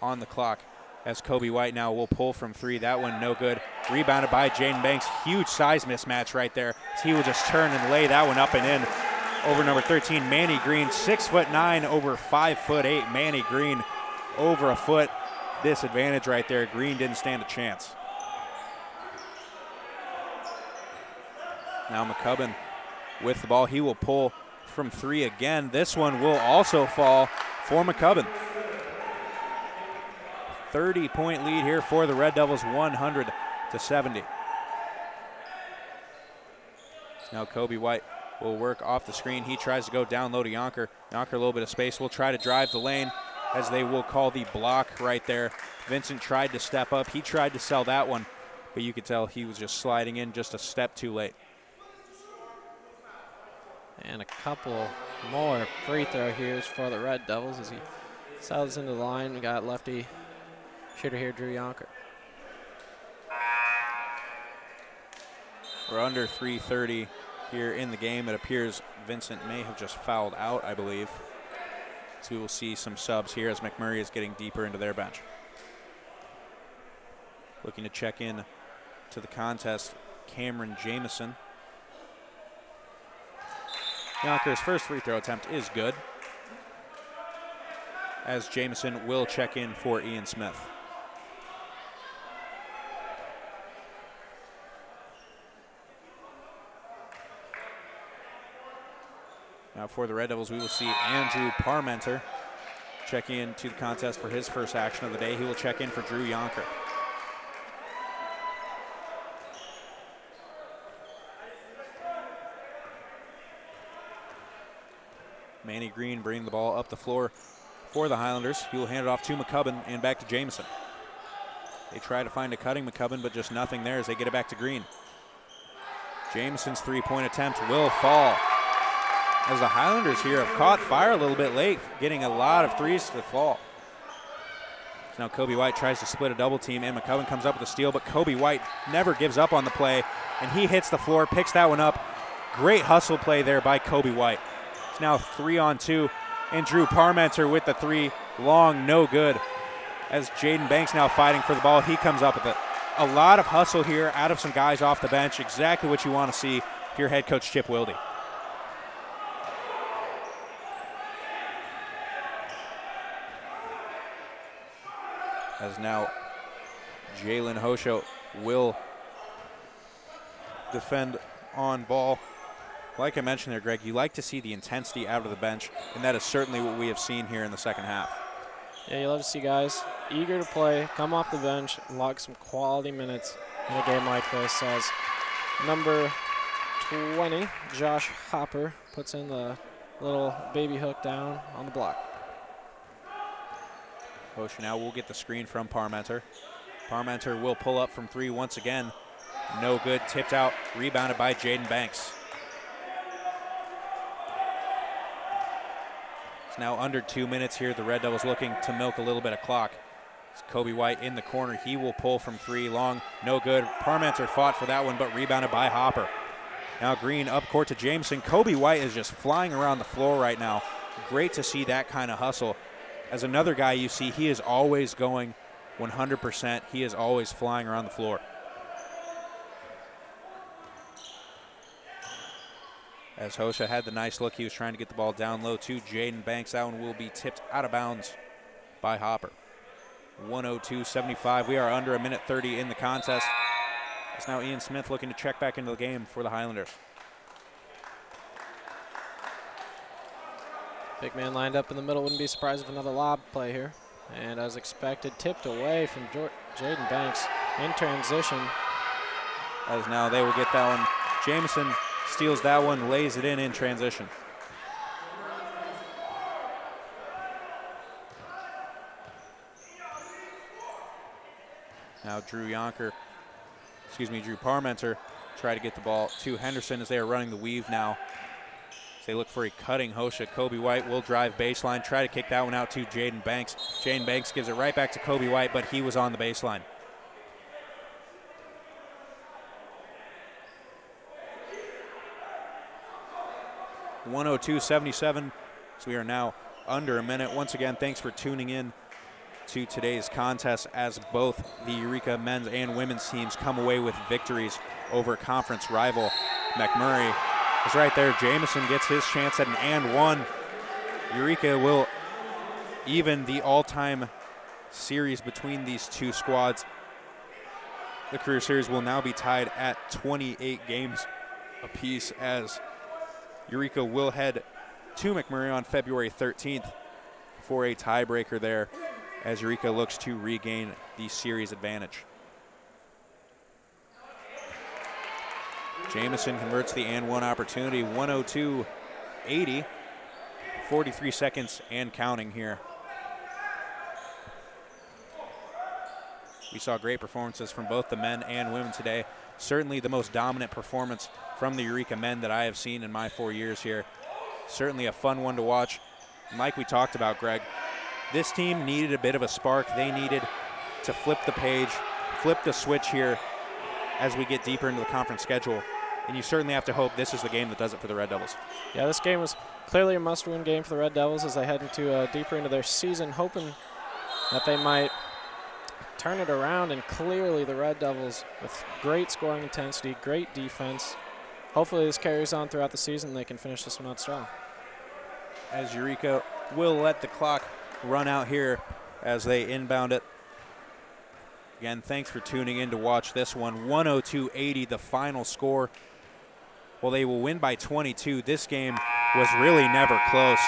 on the clock as Kobe White now will pull from three. That one no good. Rebounded by Jaden Banks. Huge size mismatch right there. So he will just turn and lay that one up and in over number 13, Manny Green. 6'9" over 5'8". Manny Green over a foot disadvantage right there. Green didn't stand a chance. Now McCubbin with the ball. He will pull from three again. This one will also fall for McCubbin. 30-point lead here for the Red Devils, 100-70. Now Kobe White will work off the screen. He tries to go down low to Yonker. Yonker a little bit of space. Will try to drive the lane as they will call the block right there. Vincent tried to step up. He tried to sell that one, but you could tell he was just sliding in just a step too late. And a couple more free throw here for the Red Devils as he settles into the line. We got lefty shooter here, Drew Yonker. We're under 3:30 here in the game. It appears Vincent may have just fouled out, I believe. So we will see some subs here as MacMurray is getting deeper into their bench. Looking to check in to the contest, Cameron Jamison. Yonker's first free throw attempt is good, as Jamison will check in for Ian Smith. Now for the Red Devils, we will see Andrew Parmenter check in to the contest for his first action of the day. He will check in for Drew Yonker. Manny Green bringing the ball up the floor for the Highlanders. He will hand it off to McCubbin and back to Jamison. They try to find a cutting McCubbin, but just nothing there as they get it back to Green. Jamison's three-point attempt will fall, as the Highlanders here have caught fire a little bit late, getting a lot of threes to fall. So now Kobe White tries to split a double team, and McCubbin comes up with a steal, but Kobe White never gives up on the play, and he hits the floor, picks that one up. Great hustle play there by Kobe White. It's now 3-on-2, and Drew Parmenter with the three, long, no good. As Jaden Banks now fighting for the ball, he comes up with it. A lot of hustle here out of some guys off the bench, exactly what you want to see if you're head coach Chip Wilde. As now Jalen Hosho will defend on ball. Like I mentioned there, Greg, you like to see the intensity out of the bench, and that is certainly what we have seen here in the second half. Yeah, you love to see guys eager to play, come off the bench, and log some quality minutes in a game like this, as number 20, Josh Hopper, puts in the little baby hook down on the block. Hosha now will get the screen from Parmenter. Parmenter will pull up from 3 once again. No good, tipped out, rebounded by Jaden Banks. It's now under 2 minutes here. The Red Devils looking to milk a little bit of clock. It's Kobe White in the corner. He will pull from 3 long, no good. Parmenter fought for that one, but rebounded by Hopper. Now Green up court to Jameson. Kobe White is just flying around the floor right now. Great to see that kind of hustle. As another guy you see, he is always going 100%. He is always flying around the floor. As Hosha had the nice look, he was trying to get the ball down low to Jaden Banks. That one will be tipped out of bounds by Hopper. 102-75. We are under a minute 30 in the contest. It's now Ian Smith looking to check back into the game for the Highlanders. Big man lined up in the middle. Wouldn't be surprised if another lob play here. And as expected, tipped away from Jaden Banks in transition. As now they will get that one. Jameson steals that one, lays it in transition. Now Drew Parmenter try to get the ball to Henderson as they are running the weave now. As they look for a cutting Hosha. Kobe White will drive baseline, try to kick that one out to Jaden Banks. Jaden Banks gives it right back to Kobe White, but he was on the baseline. (102-77). So we are now under a minute. Once again, thanks for tuning in to today's contest as both the Eureka men's and women's teams come away with victories over conference rival MacMurray. Is right there. Jameson gets his chance at an and one. Eureka will even the all-time series between these two squads. The career series will now be tied at 28 games apiece as Eureka will head to MacMurray on February 13th for a tiebreaker there as Eureka looks to regain the series advantage. Jameson converts the and one opportunity, 102-80, 43 seconds and counting here. We saw great performances from both the men and women today. Certainly the most dominant performance from the Eureka men that I have seen in my 4 years here. Certainly a fun one to watch. And like we talked about, Greg, this team needed a bit of a spark. They needed to flip the page, flip the switch here as we get deeper into the conference schedule. And you certainly have to hope this is the game that does it for the Red Devils. Yeah, this game was clearly a must-win game for the Red Devils as they head into deeper into their season, hoping that they might turn it around. And clearly the Red Devils, with great scoring intensity, great defense, hopefully this carries on throughout the season and they can finish this one out strong. As Eureka will let the clock run out here as they inbound it. Again, thanks for tuning in to watch this one. 102-80, the final score. Well, they will win by 22. This game was really never close.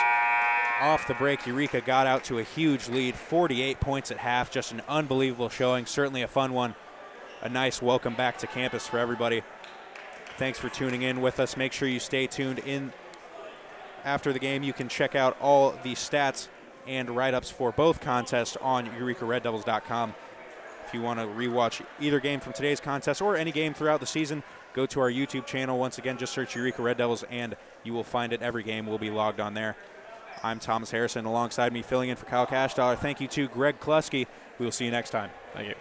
Off the break, Eureka got out to a huge lead, 48 points at half. Just an unbelievable showing. Certainly a fun one. A nice welcome back to campus for everybody. Thanks for tuning in with us. Make sure you stay tuned in. After the game, you can check out all the stats and write-ups for both contests on EurekaRedDevils.com. If you want to rewatch either game from today's contest or any game throughout the season, go to our YouTube channel. Once again, just search Eureka Red Devils, and you will find it. Every game will be logged on there. I'm Thomas Harrison. Alongside me, filling in for Kyle Cashdollar. Thank you to Greg Kluski. We will see you next time. Thank you.